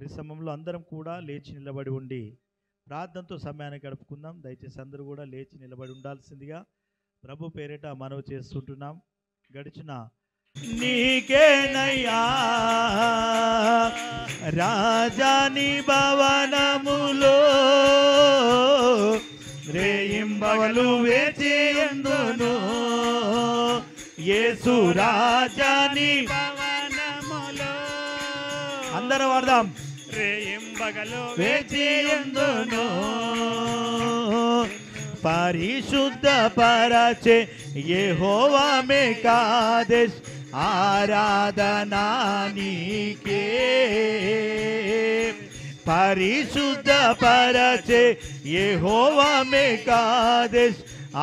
మరి సమయంలో అందరం కూడా లేచి నిలబడి ఉండి ప్రార్థనతో సమయాన్ని గడుపుకుందాం. దయచేసి అందరూ కూడా లేచి నిలబడి ఉండాల్సిందిగా ప్రభు పేరిట మనవి చేస్తుంటున్నాం. గడిచిన నీకేనయ్యా రాజాని భవనములో రేయింబవలు వేచియందును యేసు రాజాని భవనములో అందరూ వాడదాం. రేయింబగలు వేచియందును పరిశుద్ధ పరచే యెహోవా మేకాదేశ్ ఆరాధనా నీకే పరిశుద్ధ పరచే యెహోవా మేకాదేశ్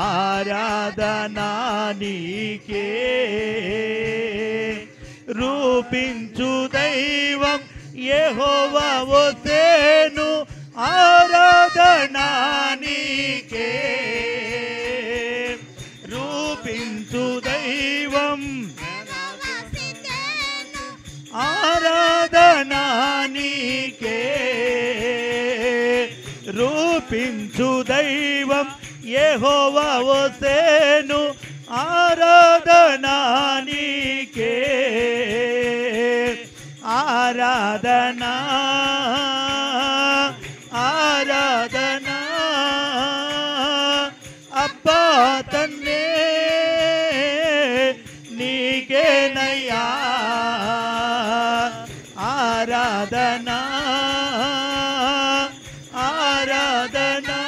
ఆరాధనా నీకే రూపించు దైవం యెహోవా వోతేను ఆరాధనా నీకే రూపించు దైవం ఆరాధనా నీకే రూపించు దైవం యెహోవా వోతేను ఆరాధనా నీకే ఆరాధనా ఆరాధనా అబ్బా తండ్రి నీకేనయ్యా ఆరాధనా ఆరాధనా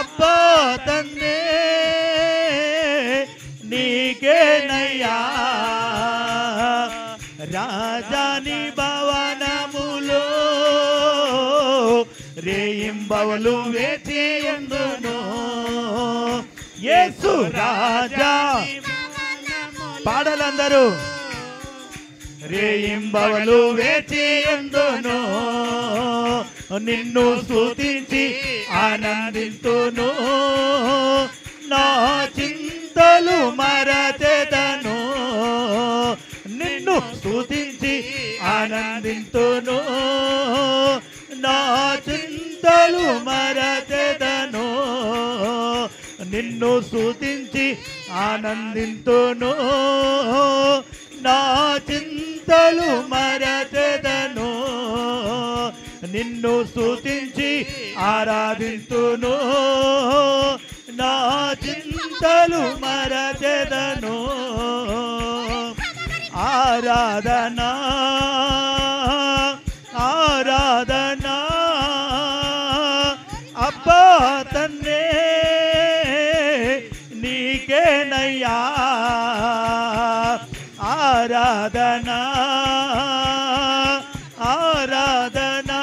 అబ్బా తండ్రి నీకేనయ్యా రాజాని భవనములో రేయింబవలు వేచియందును యేసు రాజా పాడలందరూ రేయింబవలు వేచియందును నిన్ను స్తుతించి ఆనందింతును నా చింతలు మరచెదను నిన్ను స్తుతించి ఆనందింతును నా చింతలు మరచెదను నిన్ను స్తుతించి ఆనందింతును నా చింతలు మరచెదను నిన్ను స్తుతించి ఆరాధింతును నా చింతలు మరచెదను ఆరాధనా ఆరాధనా అబ్బా తండ్రి నీకేనయ్యా ఆరాధనా ఆరాధనా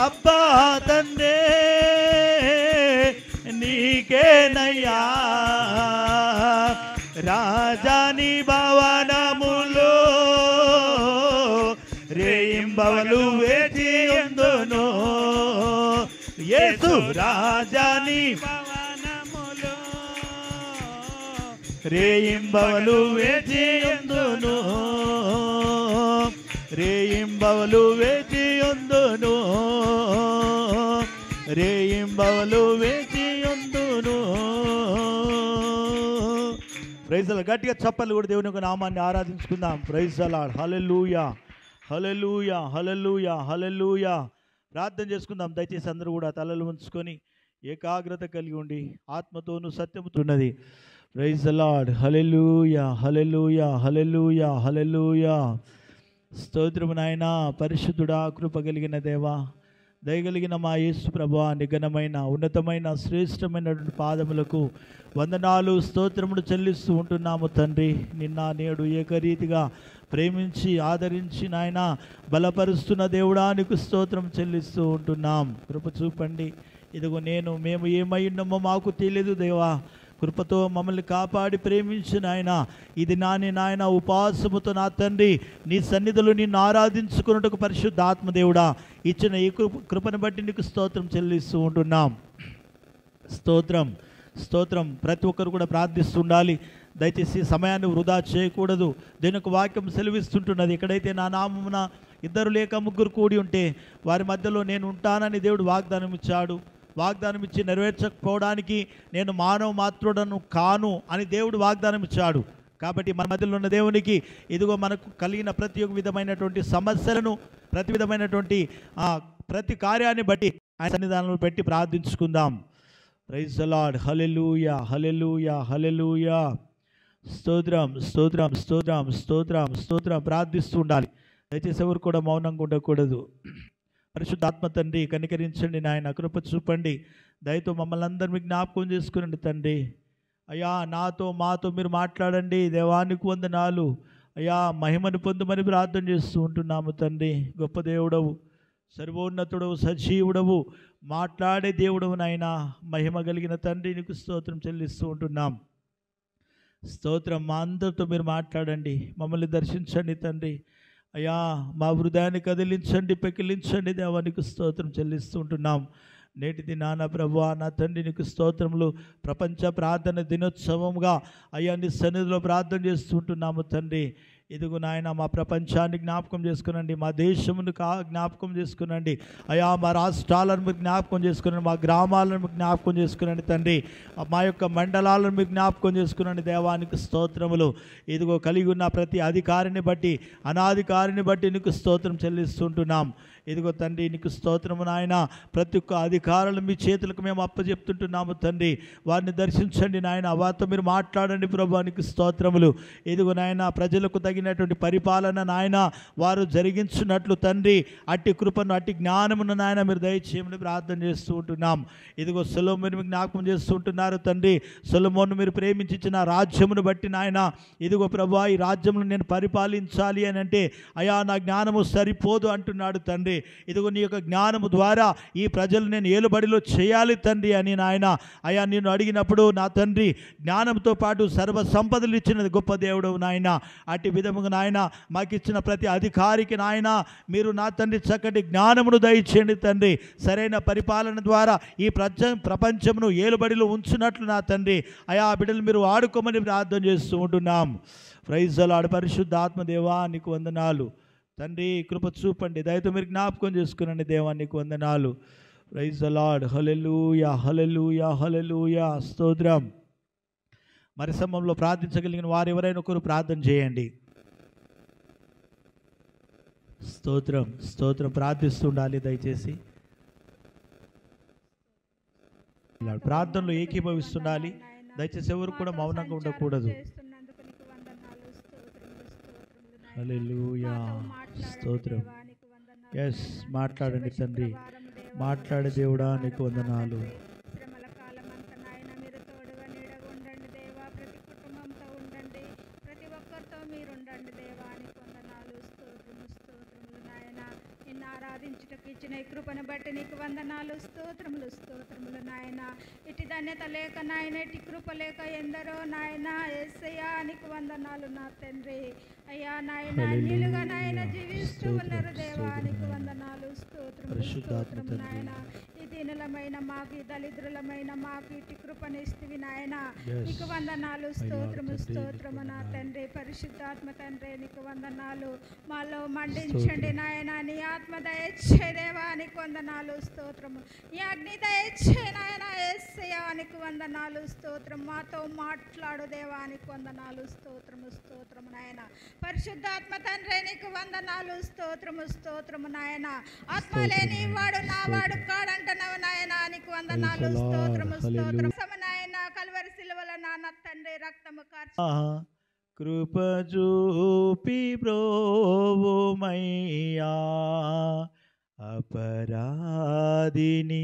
అబ్బా తండ్రి నీకేనయ్యా రాజాని భవనములో రేయింబవలు వేచియందును యేసు రాజాని భవనములో రేయింబవలు వేచియందును రేయింబవలు వేచియందును రేయింబవలు వేచియందును. Praise the Lord. గట్టిగా చప్పట్లు కూడా దేవుని యొక్క నామాన్ని ఆరాధించుకుందాం. Praise the lord. హల్లెలూయా హల్లెలూయా హల్లెలూయా హల్లెలూయా. ప్రార్థన చేసుకుందాం. దయచేసి అందరూ కూడా తలలు ఉంచుకొని ఏకాగ్రత కలిగి ఉండి ఆత్మతోనూ సత్యముతో ఉన్నది. Praise the lord. హల్లెలూయా హల్లెలూయా హల్లెలూయా హల్లెలూయా. స్తోత్రము నాయనా, పరిశుద్ధుడా, కృప కలిగిన దేవా, దయగలిగిన మా యేసు ప్రభువా, నిఘనమైన ఉన్నతమైన శ్రేష్టమైనటువంటి పాదములకు వందనాలు స్తోత్రములు చెల్లిస్తూ ఉంటున్నాము తండ్రి. నిన్న నేడు ఏకరీతిగా ప్రేమించి ఆదరించి నాయన బలపరుస్తున్న దేవుడానికి స్తోత్రం చెల్లిస్తూ ఉంటున్నాం. కృప చూపండి. ఇదిగో మేము ఏమై ఉన్నామో మాకు తెలియదు దేవా, కృపతో మమ్మల్ని కాపాడి ప్రేమించిన ఆయన ఇది నాయన ఉపవాసముతో నా తండ్రి నీ సన్నిధిలో నిన్ను ఆరాధించుకున్నట్టుకు పరిశుద్ధ ఆత్మదేవుడా ఇచ్చిన ఈ కృపను బట్టి నీకు స్తోత్రం చెల్లిస్తూ ఉంటున్నాం. స్తోత్రం స్తోత్రం. ప్రతి ఒక్కరు కూడా ప్రార్థిస్తుండాలి. దయచేసి సమయాన్ని వృధా చేయకూడదు. దేని యొక్క వాక్యం సెలవిస్తుంటున్నది, ఎక్కడైతే నా నామమున ఇద్దరు లేక ముగ్గురు కూడి ఉంటే వారి మధ్యలో నేను ఉంటానని దేవుడు వాగ్దానం ఇచ్చాడు. వాగ్దానం ఇచ్చి నెరవేర్చకపోవడానికి నేను మానవ మాత్రుడను కాను అని దేవుడు వాగ్దానం ఇచ్చాడు. కాబట్టి మన మధ్యలో ఉన్న దేవునికి ఇదిగో మనకు కలిగిన ప్రతి ఒక్క విధమైనటువంటి సమస్యలను, ప్రతి విధమైనటువంటి ప్రతి కార్యాన్ని బట్టి ఆయన సన్నిధానంలో పెట్టి ప్రార్థించుకుందాం. Praise the lord. హల్లెలూయా, హల్లెలూయా, హల్లెలూయా. స్తోత్రం, స్తోత్రం, స్తోత్రం, స్తోత్రం, స్తోత్రం. ప్రార్థిస్తూ ఉండాలి. దయచేసి ఎవరు కూడా మౌనంగా ఉండకూడదు. పరిశుద్ధాత్మ తండ్రి కనికరించండి నాయన, కృప చూపండి. దయతో మమ్మల్ని అందరినీ జ్ఞాపకం చేసుకునండి తండ్రి. అయ్యా మాతో మీరు మాట్లాడండి. దేవానికి వందనాలు అయ్యా. మహిమను పొందమని ప్రార్థన చేస్తూ ఉంటున్నాము తండ్రి. గొప్ప దేవుడవు, సర్వోన్నతుడవు, సజీవుడవు, మాట్లాడే దేవుడవు నాయనా. మహిమ కలిగిన తండ్రి నీకు స్తోత్రం చెల్లిస్తూ ఉంటున్నాం. స్తోత్రం. మా అందరితో మీరు మాట్లాడండి, మమ్మల్ని దర్శించండి తండ్రి. అయ్యా మా హృదయాన్ని కదిలించండి, పెకిలించండి. దేవానికి స్తోత్రం చెల్లిస్తూ ఉంటున్నాం. నేటి దినాన ప్రభువా నా తండ్రి నీకు స్తోత్రములు. ప్రపంచ ప్రార్థన దినోత్సవంగా అయ్యా నీ సన్నిధిలో ప్రార్థన చేస్తుంటున్నాము తండ్రి. ఇదిగో నాయన మా ప్రపంచాన్ని జ్ఞాపకం చేసుకునండి, మా దేశమును జ్ఞాపకం చేసుకునండి అయ్యా. మా రాష్ట్రాలను మీరు జ్ఞాపకం చేసుకునండి, మా గ్రామాలను మీరు జ్ఞాపకం చేసుకునండి తండ్రి. మా యొక్క మండలాలను మీరు జ్ఞాపకం చేసుకునండి. దేవానికి స్తోత్రములు. ఇదిగో కలిగి ఉన్న ప్రతి అధికారిని బట్టి, అనాధికారిని బట్టి నీకు స్తోత్రం చెల్లిస్తుంటున్నాం. ఇదిగో తండ్రి నీకు స్తోత్రము నాయన. ప్రతి ఒక్క అధికారులు మీ చేతులకు మేము అప్పచెప్తుంటున్నాము తండ్రి. వారిని దర్శించండి నాయన, వారితో మీరు మాట్లాడండి ప్రభు. నీకు స్తోత్రములు. ఇదిగో నాయన ప్రజలకు తగినటువంటి పరిపాలన నాయన వారు జరిగించున్నట్లు తండ్రి అట్టి కృపను, అట్టి జ్ఞానమును నాయన మీరు దయచేయమని ప్రార్థన చేస్తూ ఉంటున్నాం. ఇదిగో సొలొమోనును జ్ఞాపకం చేస్తూ ఉంటున్నారు తండ్రి. సొలొమోను మీరు ప్రేమించిన రాజ్యమును బట్టి నాయన ఇదిగో ప్రభు ఈ రాజ్యమును నేను పరిపాలించాలి అని అంటే అయ్యా నా జ్ఞానము సరిపోదు అంటున్నాడు తండ్రి. ఇదిగో నీ యొక్క జ్ఞానము ద్వారా ఈ ప్రజలు నేను ఏలుబడిలో చేయాలి తండ్రి అని నాయన అయ్యా నేను అడిగినప్పుడు నా తండ్రి జ్ఞానంతో పాటు సర్వ సంపదలు ఇచ్చినది గొప్ప దేవుడు నాయన. అట్టి విధముగా నాయన మాకు ఇచ్చిన ప్రతి అధికారికి నాయన మీరు నా తండ్రి చక్కటి జ్ఞానమును దయచేయండి తండ్రి. సరైన పరిపాలన ద్వారా ఈ ప్రపంచమును ఏలుబడిలో ఉంచున్నట్లు నా తండ్రి అయా బిడ్డలు మీరు ఆడుకోమని ప్రార్థన చేస్తూ ఉంటున్నాం. Praise the Lord. పరిశుద్ధ ఆత్మదేవా నీకు వందనాలు తండ్రి. కృప చూపండి, దయతో మీరు జ్ఞాపకం చేసుకునండి దేవా నీకు వందనాలు. Praise the lord. హల్లెలూయా, హల్లెలూయా, హల్లెలూయా. స్తోత్రం. మరి సమయంలో ప్రార్థించగలిగిన వారు ఎవరైనా ఒకరు ప్రార్థన చేయండి. స్తోత్రం, స్తోత్రం. ప్రార్థిస్తుండాలి దయచేసి. ప్రార్థనలో ఏకీభవిస్తుండాలి దయచేసి. ఎవరు కూడా మౌనంగా ఉండకూడదు. హల్లెలూయా, స్తోత్రం. ఎస్ మాట్లాడండి తండ్రి. మాట్లాడే దేవుడా నీకు వందనాలు. ఇచ్చిన ఈ కృపను బట్టి నీకు వందనాలు, స్తోత్రములు, స్తోత్రములు నాయన. ఇటు ధన్యత లేక నాయన, ఇటు కృప లేక ఎందరో నాయన యేసయ్యా నీకు వందనాలు నా తండ్రి. అయ్యా నాయన అన్యులుగా నాయన జీవిస్తూ ఉన్నారు దేవా నీకు వందనాలు, స్తోత్రములు, స్తోత్రము నాయన. ఈ దీనులమైన మాకు, ఈ దళిద్రులమైన మాకు ఇటు కృపనిస్తివి నాయన నీకు వందనాలు, స్తోత్రము, స్తోత్రము నా తండ్రి. పరిశుద్ధాత్మ తండ్రి నీకు వందనాలు. మాలో మండించండి నాయన, నీ ఆత్మ దయచే దేవా నీకు వందనాలు, స్తోత్రము. నీ అగ్ని దయచే నాయన యేసయ్యా నీకు వందనాలు, స్తోత్రం. మాతో మాట్లాడు దేవా నీకు వందనాలు, స్తోత్రము, స్తోత్రము నాయన. పరిశుద్ధాత్మ తండ్రి నీకు వందనాలు, స్తోత్రము, స్తోత్రము నాయన. ఆత్మ లేని వాడు నా వాడు కాడంటున్నావు నాయన నీకు వందనాలు, స్తోత్రము, స్తోత్రము నాయన. కల్వరి సిలువలో నాన్న తండ్రి రక్తము కార్చి కృప చూపి బ్రోవుమయ్యా అపరాధిని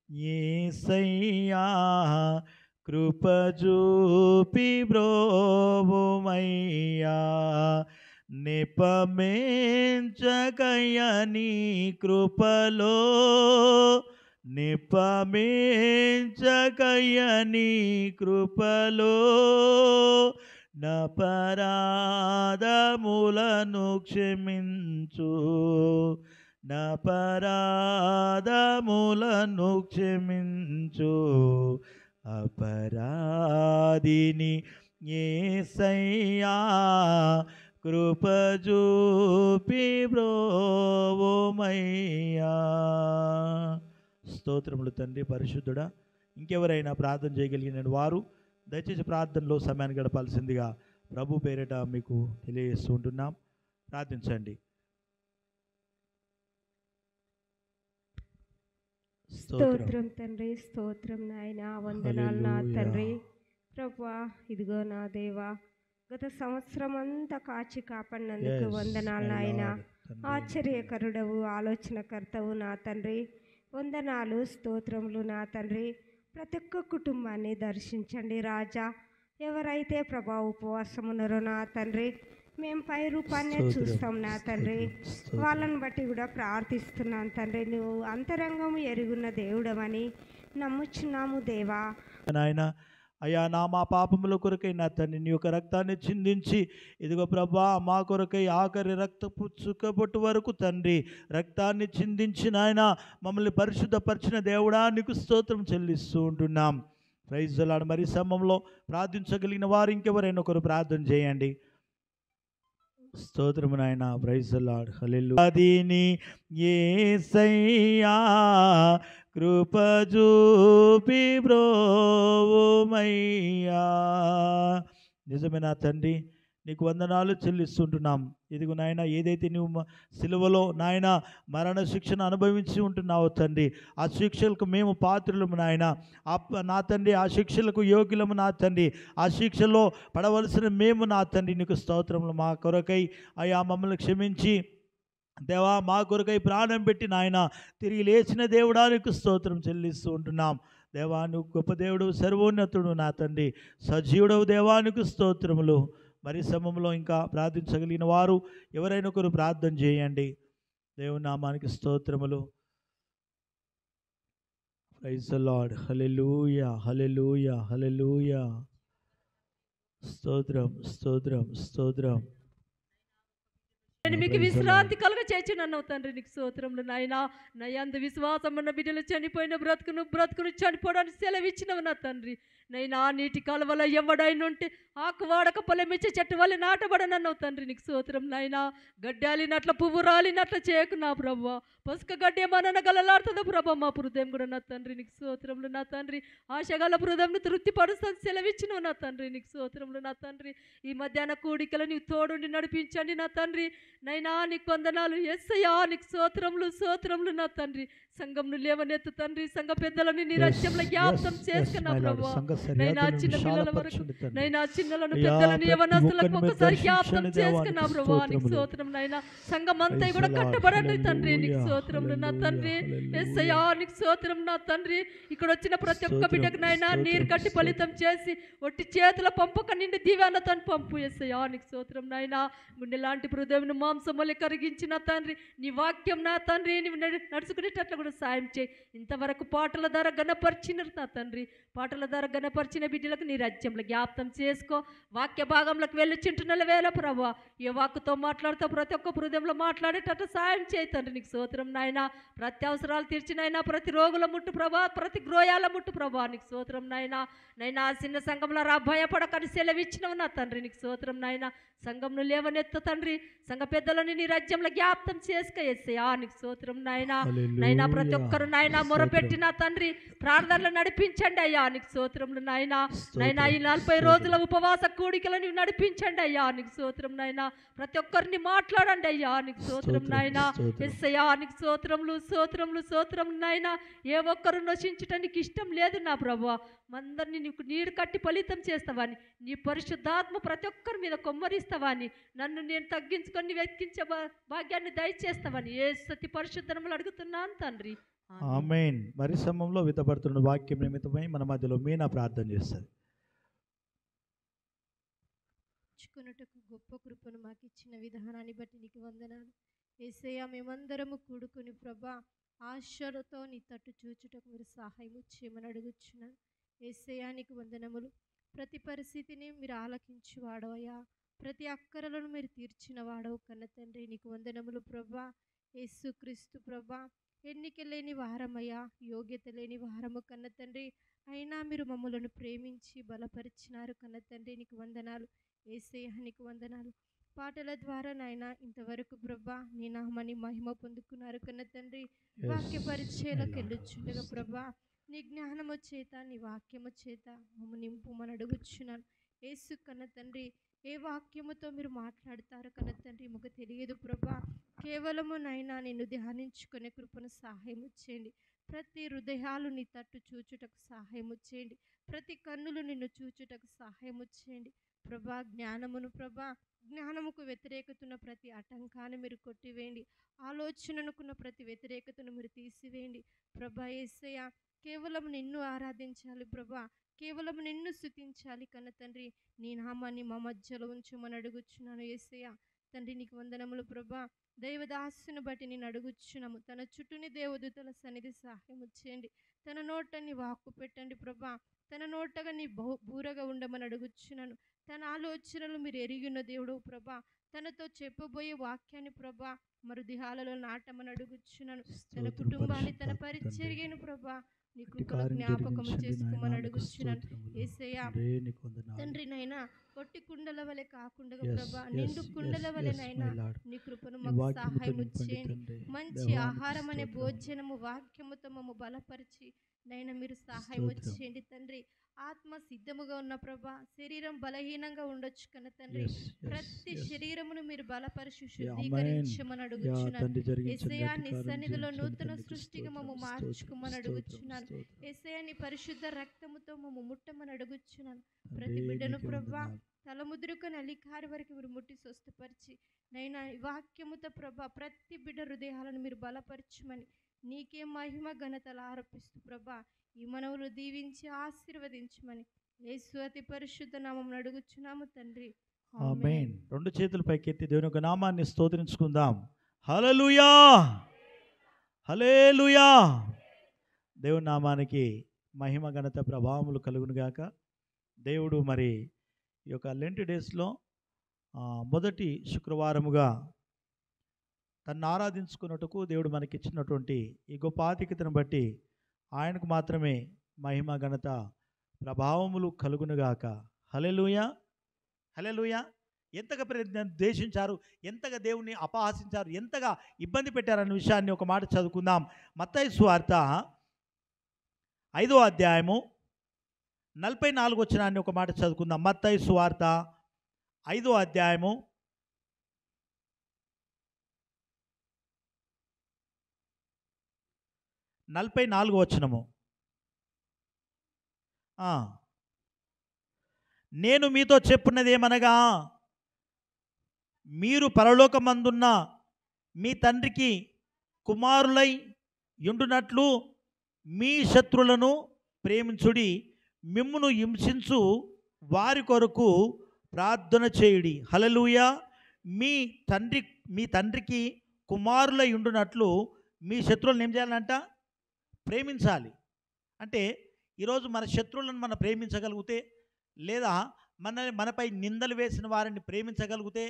యేసయ్యా. కృప చూపి బ్రోవుమయ్యా నిపమించకయని కృపలో, నిపమించకయని కృపలో నపరాధములను క్షమించు, నపరాధములను క్షమించు. అపరాధిని యేసయ్యా కృప చూపి బ్రోవోమయ్యా. స్తోత్రములు తండ్రి పరిశుద్ధుడా. ఇంకెవరైనా ప్రార్థన చేయగలిగిన వారు దయచేసి ప్రార్థనలో సమయాన్ని గడపాల్సిందిగా ప్రభు పేరిట మీకు తెలియజేస్తూ ఉంటున్నాం. ప్రార్థించండి. స్తోత్రం తండ్రి, స్తోత్రం నాయన, వందనాలు నా తండ్రి. ప్రభువా, ఇదిగో నా దేవా, గత సంవత్సరం అంతా కాచి కాపాడినందుకు వందనాలు నాయన. ఆశ్చర్యకరుడవు, ఆలోచనకర్తవు నా తండ్రి. వందనాలు, స్తోత్రములు నా తండ్రి. ప్రతి ఒక్క కుటుంబాన్ని దర్శించండి రాజా. ఎవరైతే ప్రభా ఉపవాసం ఉన్నారో నా తండ్రి, మేము పై రూపాన్నే చూస్తాం నా తండ్రి. వాళ్ళని బట్టి కూడా ప్రార్థిస్తున్నాం తండ్రి. నువ్వు అంతరంగం ఎరుగున్న దేవుడమని నమ్ముచున్నాము దేవా. నాయన అయ్యా, మా పాపముల కొరకై నా తండ్రి నీ యొక్క రక్తాన్ని చిందించి ఇదిగో ప్రభా మా కొరకై ఆఖరి రక్తపు చుక్కబొట్టు వరకు తండ్రి రక్తాన్ని చిందించి నాయన మమ్మల్ని పరిశుద్ధపరిచిన దేవుడా నీకు స్తోత్రం చెల్లిస్తూ ఉంటున్నాం. Praise the Lord. మరి సమయంలో ప్రార్థించగలిగిన వారు ఇంకెవరైనా ఒకరు ప్రార్థన చేయండి. స్తోత్రము నాయన. Praise the lord. హల్లెలూయా. అదిని యేసయ్యా కృప చూపి బ్రోవోమయ్యా. నిజమే నా తండ్రి, నీకు వందనాలు చెల్లిస్తుంటున్నాం. ఇదిగో నాయన, ఏదైతే నువ్వు సిలువలో నాయన మరణ శిక్షను అనుభవించి ఉంటున్నావు తండ్రి, ఆ శిక్షలకు మేము పాత్రులము నాయన. నా తండ్రి ఆ శిక్షలకు యోగ్యులము నా తండ్రి. ఆ శిక్షలో పడవలసిన మేము నా తండ్రి నీకు స్తోత్రములు. మా కొరకై అయ్యా మమ్మల్ని క్షమించి దేవా మా కొరకై ప్రాణం పెట్టి నాయన తిరిగి లేచిన దేవుడానికి స్తోత్రం చెల్లిస్తూ ఉంటున్నాం. దేవా నువ్వు గొప్ప దేవుడు, సర్వోన్నతుడు నా తండ్రి, సజీవుడవు దేవానికి స్తోత్రములు. మరి సమయంలో ఇంకా ప్రార్థించగలిగిన వారు ఎవరైనా ఒకరు ప్రార్థన చేయండి. దేవుని నామానికి స్తోత్రములు. Praise the lord. హల్లెలూయా, హల్లెలూయా, హల్లెలూయా. స్తోత్రం, స్తోత్రం, స్తోత్రం. నేను మీకు విశ్రాంతి కలుగ చేర్చునన్నావు తండ్రి, నీకు స్తోత్రములు నాయన. నయందు విశ్వాసం ఉన్న బిడ్డలు చనిపోయిన బ్రతుకును చనిపోవడానికి సెలవిచ్చినవు నా తండ్రి. నైనా నీటి కాలువల ఎవడైనా ఉంటే ఆకు వాడక పొలమిచ్చే చెట్టు వల్ల నాటబడనన్నావు తండ్రి, నీకు స్తోత్రం నాయనా. గడ్డాలినట్ల పువ్వు రాలినట్ల చేయకు నా ప్రభా. పసుక గడ్డి ఏమన్నా గలలాడుతుందో ప్రభా మా హృదయం కూడా నా తండ్రి, నీకు స్తోత్రములు నా తండ్రి. ఆశగల హృదయంను తృప్తిపరుస్తుంది సెలవిచ్చినవు నా తండ్రి, నీకు స్తోత్రములు నా తండ్రి. ఈ మధ్యాహ్న కూడికలు నీకు తోడుండి నడిపించండి నా తండ్రి. నైనా నీకు వందనాలు యేసయ్యా, నీకు స్తోత్రములు నా తండ్రి. సంఘంను లేవనెత్తు తండ్రి, సంఘ పెద్దలను నీ రాజ్యంలో జ్ఞాపకం చేసుకున్నా ప్రభా. నైనా చిన్న పిల్లల వరకు నైనా చిన్నలను పెద్దలను యవనస్తులకు ఒకసారి జ్ఞాపకం చేసుకున్నా ప్రభా, నీకు స్తోత్రం నైనా. సంఘం అంతా కూడా కట్టబడండి తండ్రి, నీకు స్తోత్రములు నా తండ్రి. యేసయ్యా నీకు స్తోత్రం నా తండ్రి. ఇక్కడ వచ్చిన ప్రతి ఒక్క బిడ్డకు నైనా నీరు కట్టి ఫలితం చేసి ఒట్టి చేతుల పంపక నిండి దీవెనతో పంపు యేసయ్యా, నీకు స్తోత్రం నాయనా. గుండె లాంటి హృదయం మాంసములు కరిగించిన తండ్రి, నీ వాక్యం నా తండ్రి నీవు నడుచుకునేటట్లు కూడా సాయం చేయి. ఇంతవరకు పాటల ద్వారా గణపరిచినారు నా తండ్రి, పాటల ద్వారా గణపరిచిన బిడ్డలకు నీ రాజ్యంలో జ్ఞాపకం చేసుకో. వాక్య భాగంలోకి వెళ్ళుచుంటున్న వేళ ప్రభా, ఏ వాక్కుతో మాట్లాడుతూ ప్రతి ఒక్క హృదయంలో మాట్లాడేటట్టు సాయం చేయి తండ్రి, నీకు స్తోత్రం నాయన. ప్రతి అవసరాలు తీర్చినైనా ప్రతి రోగుల ముట్టు ప్రభా, ప్రతి గ్రోయాల ముట్టు ప్రభా, నీకు స్తోత్రం నాయన. నైనా చిన్న సంఘంలో రా భయపడకని సెలవిచ్చినవు నా తండ్రి, నీకు స్తోత్రం నాయన. సంఘంను లేవనెత్తు తండ్రి, సంఘ పెద్దలని నీ రాజ్యంలో జ్ఞాపకం చేసుకో యేసయ్యా, నీకు స్తోత్రం నాయన. నైనా ప్రతి ఒక్కరు నాయన మొరపెట్టిన తండ్రి ప్రార్థనలు నడిపించండి అయ్యా, నీకు స్తోత్రములు నాయన. నైనా ఈ 40 రోజుల ఉపవాస కూడికలను నడిపించండి అయ్యా, నీకు స్తోత్రం నాయన. ప్రతి ఒక్కరిని మాట్లాడండి అయ్యా, నీకు స్తోత్రం నాయన. యేసయ్యా నీకు స్తోత్రములు నాయన. ఏ ఒక్కరు నశించటానికి ఇష్టం లేదు నా ప్రభువా. అందరినీ నీకు నీరు కట్టి ఫలితం చేస్తావని, నీ పరిశుద్ధాత్మ ప్రతి ఒక్కరి మీద కొమ్మరిస్తావని, నన్ను నేను తగ్గించుకొని వెతికించే భాగ్యాన్ని దయచేస్తావని యేసు పరిశుద్ధములు అడుగుతున్నాను తండ్రి, ఆమేన్. మరి సమయంలో విత్తబడుతున్న వాక్యం నిమిత్తమై మన మధ్యలో మీనా ప్రార్థన చేస్తుంది. గొప్ప కృపను మాకు ఇచ్చిన విధానాన్ని బట్టి నీకు వందనాలు యేసయ్యా. మేమందరము కూడుకుని ప్రభా ఆశలతో నీ తట్టు చూచుటకు మీరు సహాయం చేయమని అడుగుచున్నాను యేసయ్యా, నీకు వందనములు. ప్రతి పరిస్థితిని మీరు ఆలకించువాడవయ్యా, ప్రతి అక్కరలను మీరు తీర్చిన వాడవు కన్న తండ్రి, నీకు వందనములు ప్రభా. యేసుక్రీస్తు ప్రభా, ఎన్నిక లేని వారమయ్యా, యోగ్యత లేని వారము కన్న తండ్రి. అయినా మీరు మమ్మలను ప్రేమించి బలపరిచినారు కన్న తండ్రి, నీకు వందనాలు. యేసయ్యా నీకు వందనాలు. పాటల ద్వారా నాయన ఇంతవరకు ప్రభా నీ నామని మహిమ పొందుకున్నారు కన్న తండ్రి. వాక్య పరిచయలకు వెళ్ళొచ్చుండగా ప్రభా నీ జ్ఞానము చేత, నీ వాక్యము చేత మమ్మ నింపుమని అడుగుచున్నాను యేసు కన్న తండ్రి. ఏ వాక్యముతో మీరు మాట్లాడతారు కన్న తండ్రి మాకు తెలియదు ప్రభా. కేవలము నైనా నిన్ను ధ్యానించుకునే కృపను సహాయం చేయండి. ప్రతి హృదయాలు నీ తట్టు చూచుటకు సహాయం చేయండి. ప్రతి కన్నులు నిన్ను చూచుటకు సహాయం చేయండి ప్రభా. జ్ఞానముకు వ్యతిరేకతున్న ప్రతి ఆటంకాన్ని మీరు కొట్టివేయండి. ఆలోచననుకున్న ప్రతి వ్యతిరేకతను మీరు తీసివేయండి ప్రభా. యేసయ్య కేవలం నిన్ను ఆరాధించాలి ప్రభా, కేవలం నిన్ను స్తుతించాలి కన్న తండ్రి. నీ నామాన్ని మా మధ్యలో ఉంచమని అడుగుచున్నాను యేసయ్య తండ్రి. నీకు వందనములు ప్రభా. దైవదాసుని బట్టి నేను అడుగుచున్నాము. తన చుట్టూని దేవదూతల సన్నిధి సహాయం చేయండి. తన నోట నీ వాక్కు పెట్టండి ప్రభా. తన నోటగా నీ బూరగా ఉండమని అడుగుచున్నాను. తన ఆలోచనలు మీరు ఎరిగిన దేవుడు ప్రభా. తనతో చెప్పబోయే వాక్యాన్ని ప్రభా మరుదిహాలలో నాటమని అడుగుచున్నాను. తన కుటుంబాన్ని, తన పరిచర్యను ప్రభా నీ కృపలో జ్ఞాపకం చేసుకోమని అడుగుచున్నాను యేసయ్య తండ్రి. నైనా పొట్టి కుండల వలె కాకుండా ప్రభా నిండు కుండల వలె నైనా నీ కృపను మాకు సహాయం చేయండి. మంచి ఆహారం అనే భోజనము వాక్యముతో మమ్మ బలపరిచి నైనా మీరు సహాయం చేయండి తండ్రి. ఆత్మ సిద్ధముగా ఉన్న ప్రభా, శరీరం బలహీనంగా ఉండొచ్చు కన్న తండ్రి. ప్రతి శరీరమును మీరు బలపరిచి శుద్ధీకరించమని అడుగుచున్నాను యేసయ్య. నీ సన్నిధిలో నూతన సృష్టిగా మమ్మ మార్చుకోమని అడుగుచున్నాను యేసయ్య. నీ పరిశుద్ధ రక్తముతో మమ్మ ముట్టమని అడుగుచున్నాను. ప్రతి బిడ్డను ప్రభా తలముద్రుకొని అలికారి వరకు మీరు ముట్టి స్వస్థపరిచి నైనా వాక్యముతో ప్రభా ప్రతి బిడ్డ హృదయాలను మీరు బలపరచమని నీకే మహిమ ఘనతలు ఆరోపిస్తూ ప్రభా ఈ మనవులు దీవించి ఆశీర్వదించమని యేసు అతి పరిశుద్ధ నామమున అడుగుచున్నాము తండ్రి. ఆమేన్. రెండు చేతులు పైకెత్తి దేవుని యొక్క నామాన్ని స్తోత్రించుకుందాం. హల్లెలూయా, హల్లెలూయా. దేవుని నామానికి మహిమ ఘనత ప్రభావములు కలుగును గాక. దేవుడు మరి ఈ యొక్క లెంట్ డేస్లో మొదటి శుక్రవారముగా తను ఆరాధించుకున్నట్టుకు దేవుడు మనకిచ్చినటువంటి ఈ గొప్ప ఆధిక్యతను బట్టి ఆయనకు మాత్రమే మహిమ ఘనత ప్రభావములు కలుగునుగాక. హల్లెలూయా, హల్లెలూయా. ఎంతగా ద్వేషించారు, ఎంతగా దేవుణ్ణి అపహాసించారు, ఎంతగా ఇబ్బంది పెట్టారన్న విషయాన్ని ఒక మాట చదువుకుందాం. మత్తయి సువార్త 5వ అధ్యాయము 44వ వచనాన్ని ఒక మాట చదువుకుందాం. మత్తయి సువార్త 5వ అధ్యాయము 44వ వచనము. నేను మీతో చెప్పున్నది ఏమనగా, మీరు పరలోకమందున్న మీ తండ్రికి కుమారులై యుండునట్లు మీ శత్రులను ప్రేమించుడి, మిమ్మును హింసించు వారి కొరకు ప్రార్థన చేయుడి. హల్లెలూయా. మీ తండ్రికి కుమారులై ఉండునట్లు మీ శత్రువులను ఏం చేయాలంట? ప్రేమించాలి. అంటే ఈరోజు మన శత్రువులను మనం ప్రేమించగలిగితే, లేదా మనపై నిందలు వేసిన వారిని ప్రేమించగలిగితే,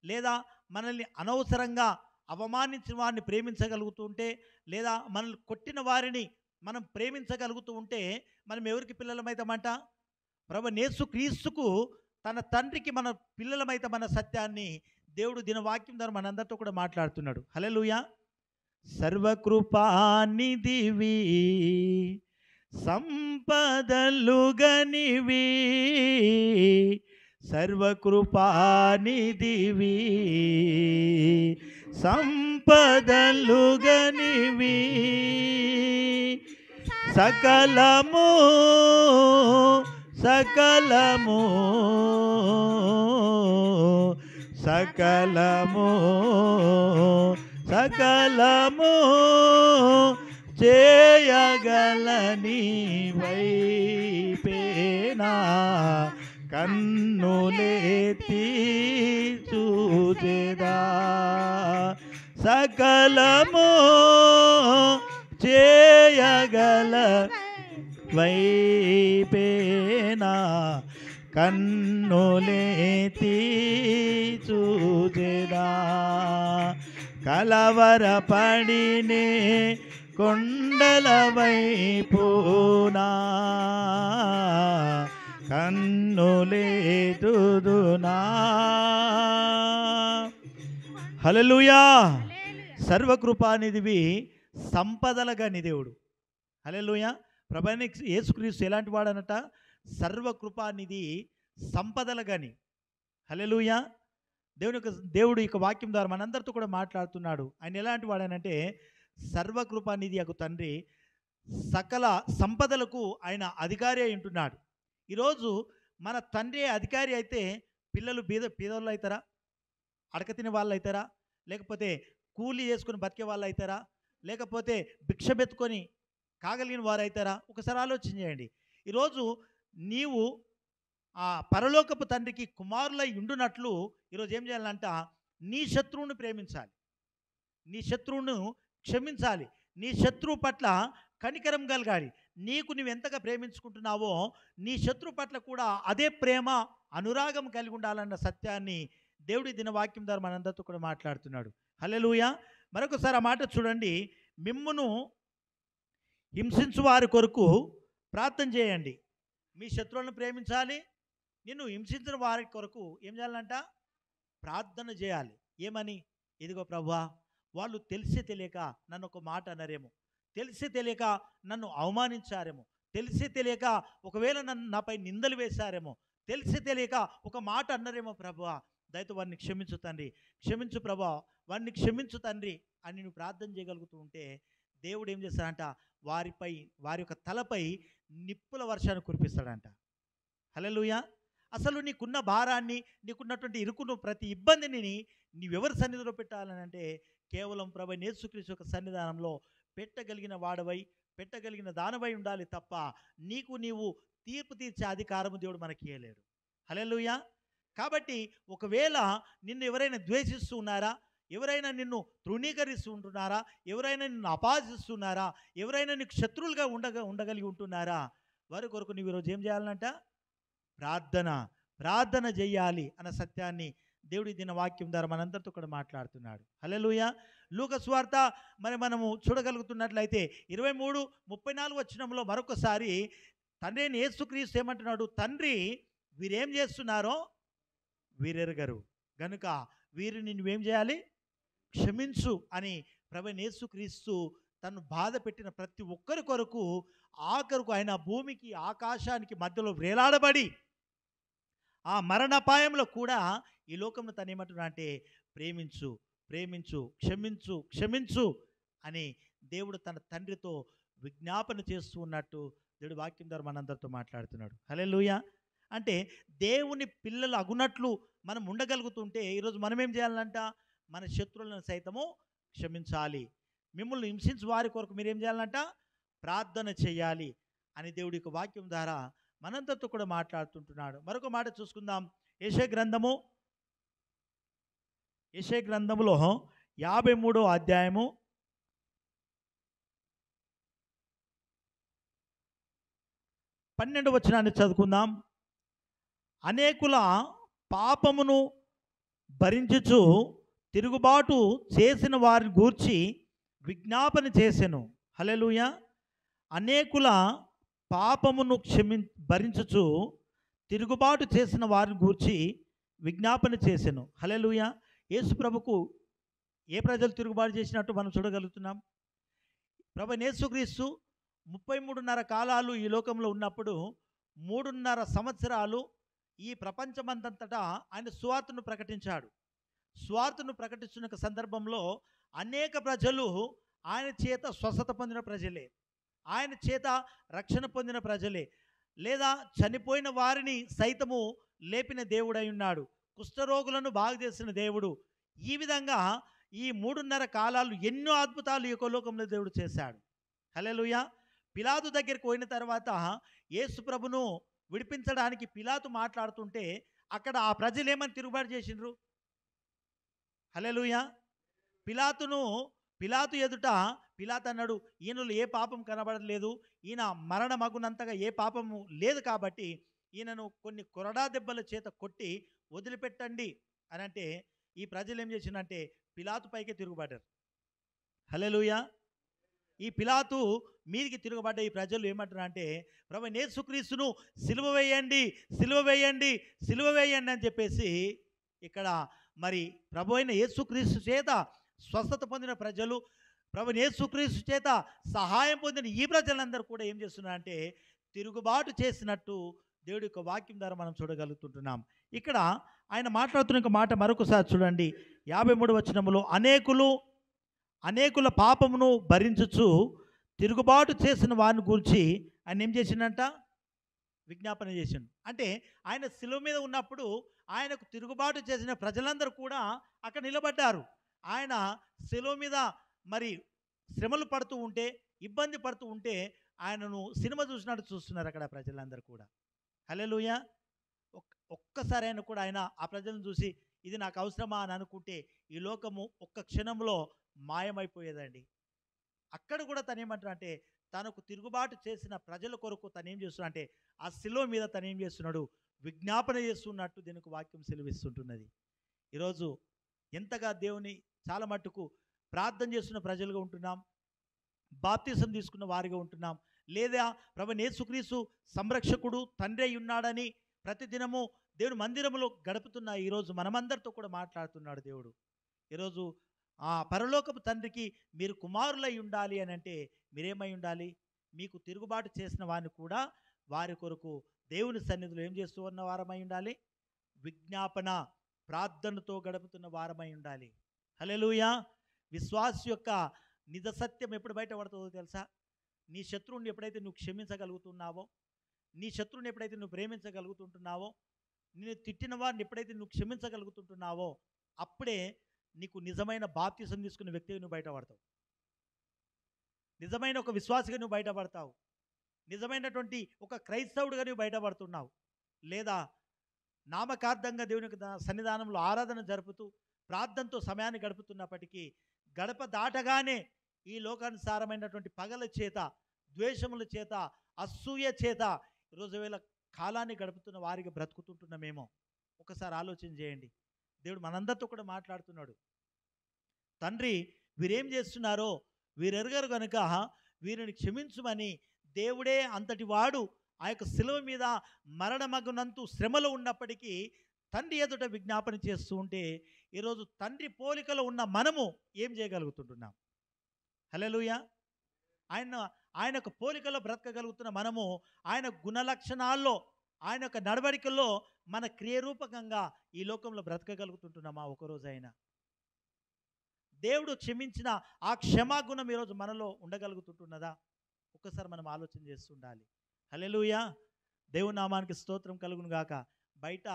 లేదా మనల్ని అనవసరంగా అవమానించిన వారిని ప్రేమించగలుగుతూ ఉంటే, లేదా మనల్ని కొట్టిన వారిని మనం ప్రేమించగలుగుతూ ఉంటే మనం ఎవరికి పిల్లలమైతామంట? ప్రభువైన యేసుక్రీస్తుకు తన తండ్రికి మన పిల్లలమైతామన్న సత్యాన్ని దేవుడు దినవాక్యం ద్వారా మనందరితో కూడా మాట్లాడుతున్నాడు. హల్లెలూయా. సర్వకృపానిధివి సంపదలుగనివి, సర్వకృపానిధివి సంపదలుగనివి, సకలము సకలము సకలము సకలము చేయగలని వైపేనా కన్నులెత్తి చూచెదా, సకలము చేయగల వైపేనా కన్నులెత్తి చూచెదా, కలవరపడినే కొండల వైపునా కన్నులేదునా. హల్లెలూయా. సర్వకృపానిధివి సంపదలుగా నీ దేవుడు. హల్లెలూయా. ప్రభువైన యేసుక్రీస్తు ఎలాంటి వాడనట? సర్వకృపానిధి సంపదలుగాని. హల్లెలూయా. దేవుడు ఇక వాక్యం ద్వారా మనందరితో కూడా మాట్లాడుతున్నాడు. ఆయన ఎలాంటి వాడనంటే సర్వకృపానిధి యొక్క తండ్రి, సకల సంపదలకు ఆయన అధికారి అయి ఉంటున్నాడు. ఈరోజు మన తండ్రి అధికారి అయితే పిల్లలు పేదోళ్ళు అవుతారా? అడకతిని వాళ్ళు అవుతారా? లేకపోతే కూలీ చేసుకొని బతికే వాళ్ళు అవుతారా? లేకపోతే భిక్ష బెత్తుకొని కాగలిగిన వారు అవుతారా? ఒకసారి ఆలోచన చేయండి. ఈరోజు నీవు ఆ పరలోకపు తండ్రికి కుమారులై ఉండునట్లు ఈరోజు ఏం చేయాలంట? నీ శత్రువును ప్రేమించాలి, నీ శత్రువును క్షమించాలి, నీ శత్రువు పట్ల కనికరం కలగాలి. నీకు నువ్వు ఎంతగా ప్రేమించుకుంటున్నావో నీ శత్రువు పట్ల కూడా అదే ప్రేమ అనురాగం కలిగి ఉండాలన్న సత్యాన్ని దేవుడి దినవాక్యం ద్వారా మనందరితో కూడా మాట్లాడుతున్నాడు. హల్లెలూయా. మరొకసారి ఆ మాట చూడండి. మిమ్మును హింసించు వారి కొరకు ప్రార్థన చేయండి. మీ శత్రువులను ప్రేమించాలి, నిన్ను హింసించిన వారి కొరకు ఏం చేయాలంట? ప్రార్థన చేయాలి. ఏమని? ఇదిగో ప్రభువా, వాళ్ళు తెలిసి తెలియక నన్ను ఒక మాట అన్నారేమో, తెలిసి తెలియక నన్ను అవమానించారేమో, తెలిసి తెలియక ఒకవేళ నాపై నిందలు వేశారేమో, తెలిసి తెలియక ఒక మాట అన్నారేమో ప్రభువా, దయతో వారిని క్షమించు తండ్రి, క్షమించు ప్రభువా, వారిని క్షమించు తండ్రి అని నువ్వు ప్రార్థన చేయగలుగుతూ ఉంటే దేవుడు ఏం చేస్తాడంట? వారి యొక్క తలపై నిప్పుల వర్షాన్ని కురిపిస్తాడంట. హల్లెలూయా. అసలు నీకున్న భారాన్ని, నీకున్నటువంటి ఇరుకును, ప్రతి ఇబ్బందిని నీవెవరి సన్నిధిలో పెట్టాలని అంటే కేవలం ప్రభువైన యేసుక్రీస్తు యొక్క సన్నిధానంలో పెట్టగలిగిన వాడవై, పెట్టగలిగిన దానవై ఉండాలి తప్ప నీవు తీర్పు తీర్చే అధికారము దేవుడు మనకి ఇయ్యలేడు. హల్లెలూయా. కాబట్టి ఒకవేళ నిన్ను ఎవరైనా ద్వేషిస్తూ ఉన్నారా, ఎవరైనా నిన్ను తృణీకరిస్తూ ఉంటున్నారా, ఎవరైనా నిన్ను అపాసిస్తున్నారా, ఎవరైనా నీకు శత్రువులుగా ఉండగలిగి ఉంటున్నారా, వారి కొరకు నువ్వు ఈరోజు ఏం చేయాలంట? ప్రార్థన చేయాలి అన్న సత్యాన్ని దేవుడి దిన వాక్యం ద్వారా మనందరితో కూడా మాట్లాడుతున్నాడు. హల్లెలూయా. లూకా సువార్త మనము చూడగలుగుతున్నట్లయితే 23:34 వచనంలో మరొకసారి తండ్రి అయిన యేసుక్రీస్తు ఏమంటున్నాడు? తండ్రి, వీరేం చేస్తున్నారో వీరెరగరు గనుక వీరిని నువ్వేం చేయాలి? క్షమించు అని ప్రభువైన యేసుక్రీస్తు తను బాధ పెట్టిన ప్రతి ఒక్కరి కొరకు ఆఖరుకు ఆయన భూమికి ఆకాశానికి మధ్యలో వేలాడబడి ఆ మరణాపాయంలో కూడా ఈ లోకంలో తను ఏమంటున్నా అంటే ప్రేమించు, ప్రేమించు, క్షమించు, క్షమించు అని దేవుడు తన తండ్రితో విజ్ఞాపన చేస్తూ ఉన్నట్టు దేవుడు వాక్యం ద్వారా మనందరితో మాట్లాడుతున్నాడు. హల్లెలూయా. అంటే దేవుని పిల్లలు అగునట్లు మనం ఉండగలుగుతుంటే ఈరోజు మనం ఏం చేయాలంట? మన శత్రువులను సైతము క్షమించాలి. మిమ్మల్ని హింసించు వారి కొరకు మీరేం చేయాలంట? ప్రార్థన చేయాలి అని దేవుడి యొక్క వాక్యం ద్వారా మనందరితో కూడా మాట్లాడుతుంటున్నాడు. మరొక మాట చూసుకుందాం. యెషయా గ్రంథములో 53వ అధ్యాయము 12వ వచనాన్ని చదువుకుందాం. అనేకుల పాపమును భరించుచు తిరుగుబాటు చేసిన వారిని గూర్చి విజ్ఞాపన చేసెను. హల్లెలూయా. అనేకుల పాపమును భరించుచు తిరుగుబాటు చేసిన వారిని గూర్చి విజ్ఞాపన చేసెను. హల్లెలూయా. యేసు ప్రభుకు ఏ ప్రజలు తిరుగుబాటు చేసినట్టు మనం చూడగలుగుతున్నాం. ప్రభువైన యేసుక్రీస్తు 33.5 కాలాలు ఈ లోకంలో ఉన్నప్పుడు 3.5 సంవత్సరాలు ఈ ప్రపంచమంతటా ఆయన సువార్తను ప్రకటించాడు. సువార్తను ప్రకటిస్తున్న సందర్భంలో అనేక ప్రజలు ఆయన చేత స్వస్థత పొందిన ప్రజలే, ఆయన చేత రక్షణ పొందిన ప్రజలే, లేదా చనిపోయిన వారిని సైతము లేపిన దేవుడై ఉన్నాడు, కుష్ఠరోగులను బాగు చేసిన దేవుడు. ఈ విధంగా ఈ 3.5 కాలాలు ఎన్నో అద్భుతాలు ఈ లోకంలో దేవుడు చేశాడు. హల్లెలూయా. పిలాతు దగ్గరికి పోయిన తర్వాత యేసు ప్రభును విడిపించడానికి పిలాతు మాట్లాడుతుంటే అక్కడ ఆ ప్రజలు ఏమని తిరుగుబాటు చేసిండ్రు? హల్లెలూయా. పిలాతు ఎదుట పిలాతు అన్నాడు, ఈయనలో ఏ పాపం కనబడలేదు, ఈయన మరణమగునంతగా ఏ పాపము లేదు, కాబట్టి ఈయనను కొన్ని కొరడా దెబ్బల చేత కొట్టి వదిలిపెట్టండి అని అంటే ఈ ప్రజలు ఏం చేసిందంటే పిలాతు పైకే తిరుగుబడ్డారు. హల్లెలూయా. ఈ పిలాతు మీదికి తిరుగుబడ్డ ఈ ప్రజలు ఏమంటారంటే ప్రభు యేసుక్రీస్తును సిలువ వేయండి, సిలువ వేయండి, సిలువ వేయండి అని చెప్పేసి ఇక్కడ మరి ప్రభు అయిన యేసుక్రీస్తు చేత స్వస్థత పొందిన ప్రజలు, ప్రభు యేసుక్రీస్తు చేత సహాయం పొందిన ఈ ప్రజలందరూ కూడా ఏం చేస్తున్నారంటే తిరుగుబాటు చేసినట్టు దేవుడి యొక్క వాక్యం ద్వారా మనం చూడగలుగుతుంటున్నాం. ఇక్కడ ఆయన మాట్లాడుతున్న ఒక మాట మరొకసారి చూడండి. 53వ వచనములో అనేకుల పాపమును భరించుచు తిరుగుబాటు చేసిన వారిని గురించి ఆయన ఏం చేసిండంట? విజ్ఞాపన చేసిండు. అంటే ఆయన శిలువ మీద ఉన్నప్పుడు ఆయనకు తిరుగుబాటు చేసిన ప్రజలందరూ కూడా అక్కడ నిలబడ్డారు. ఆయన శిలువ మీద మరి శ్రమలు పడుతూ ఉంటే, ఇబ్బంది పడుతూ ఉంటే ఆయనను సినిమా చూసినట్టు చూస్తున్నారు అక్కడ ప్రజలందరూ కూడా. హల్లెలూయా. ఒక్కసారి ఆయన కూడా ఆయన ఆ ప్రజలను చూసి ఇది నాకు అవసరమా అని అనుకుంటే ఈ లోకము ఒక్క క్షణంలో మాయమైపోయేదండి. అక్కడ కూడా తను ఏమంటాడంటే తనకు తిరుగుబాటు చేసిన ప్రజల కొరకు తను ఏం చేస్తున్నాడు అంటే ఆ శిలువ మీద తను ఏం చేస్తున్నాడు? విజ్ఞాపన చేస్తున్నట్టు దీనికి వాక్యం సెలవిస్తుంటున్నది. ఈరోజు ఎంతగా దేవుని చాలా మట్టుకు ప్రార్థన చేస్తున్న ప్రజలుగా ఉంటున్నాం, బాప్తిసం తీసుకున్న వారిగా ఉంటున్నాం, లేదా ప్రభు యేసుక్రీస్తు సంరక్షకుడు తండ్రి అయి ఉన్నాడని ప్రతిదినము దేవుని మందిరంలో గడుపుతున్న ఈరోజు మనమందరితో కూడా మాట్లాడుతున్నాడు దేవుడు. ఈరోజు ఆ పరలోకపు తండ్రికి మీరు కుమారులై ఉండాలి అని అంటే మీరేమై ఉండాలి? మీకు తిరుగుబాటు చేసిన వారిని కూడా వారి కొరకు దేవుని సన్నిధిలో ఏం చేస్తూ ఉన్న వారమై ఉండాలి? విజ్ఞాపన ప్రార్థనతో గడుపుతున్న వారమై ఉండాలి. హల్లెలూయా. విశ్వాస యొక్క నిజ సత్యం ఎప్పుడు బయటపడుతుందో తెలుసా? నీ శత్రువుని ఎప్పుడైతే నువ్వు క్షమించగలుగుతున్నావో, నీ శత్రువుని ఎప్పుడైతే నువ్వు ప్రేమించగలుగుతుంటున్నావో, నేను తిట్టిన వారిని ఎప్పుడైతే నువ్వు క్షమించగలుగుతుంటున్నావో అప్పుడే నీకు నిజమైన బాప్తిసం తీసుకున్న వ్యక్తిగా నువ్వు బయటపడతావు. నిజమైన ఒక విశ్వాసిగా నువ్వు బయటపడతావు. నిజమైనటువంటి ఒక క్రైస్తవుడిగా నువ్వు బయటపడుతున్నావు. లేదా నామకార్థంగా దేవుని యొక్క సన్నిధానంలో ఆరాధన జరుపుతూ ప్రార్థనతో సమయాన్ని గడుపుతున్నప్పటికీ గడప దాటగానే ఈ లోకానుసారమైనటువంటి పగల చేత, ద్వేషముల చేత, అసూయ చేత ఈరోజు వేళ కాలాన్ని గడుపుతున్న వారికి బ్రతుకుతుంటున్నామేమో. ఒకసారి ఆలోచన చేయండి. దేవుడు మనందరితో కూడా మాట్లాడుతున్నాడు. తండ్రి వీరేం చేస్తున్నారో వీరెరగరు కనుక వీరిని క్షమించుమని దేవుడే అంతటి వాడు ఆ యొక్క శిలువ మీద మరణమగునంతు శ్రమలో ఉన్నప్పటికీ తండ్రి ఎదుట విజ్ఞాపన చేస్తూ ఉంటే ఈరోజు తండ్రి పోలికలో ఉన్న మనము ఏం చేయగలుగుతుంటున్నాం? హల్లెలూయా. ఆయన యొక్క పోలికలో బ్రతకగలుగుతున్న మనము ఆయన గుణలక్షణాల్లో, ఆయన యొక్క నడవడికల్లో మన క్రియరూపకంగా ఈ లోకంలో బ్రతకగలుగుతుంటున్నామా? ఒకరోజు అయినా దేవుడు క్షమించిన ఆ క్షమాగుణం ఈరోజు మనలో ఉండగలుగుతుంటున్నదా? ఒక్కసారి మనం ఆలోచన చేస్తుండాలి. హల్లెలూయా. దేవుని నామానికి స్తోత్రం కలుగును గాక. బయట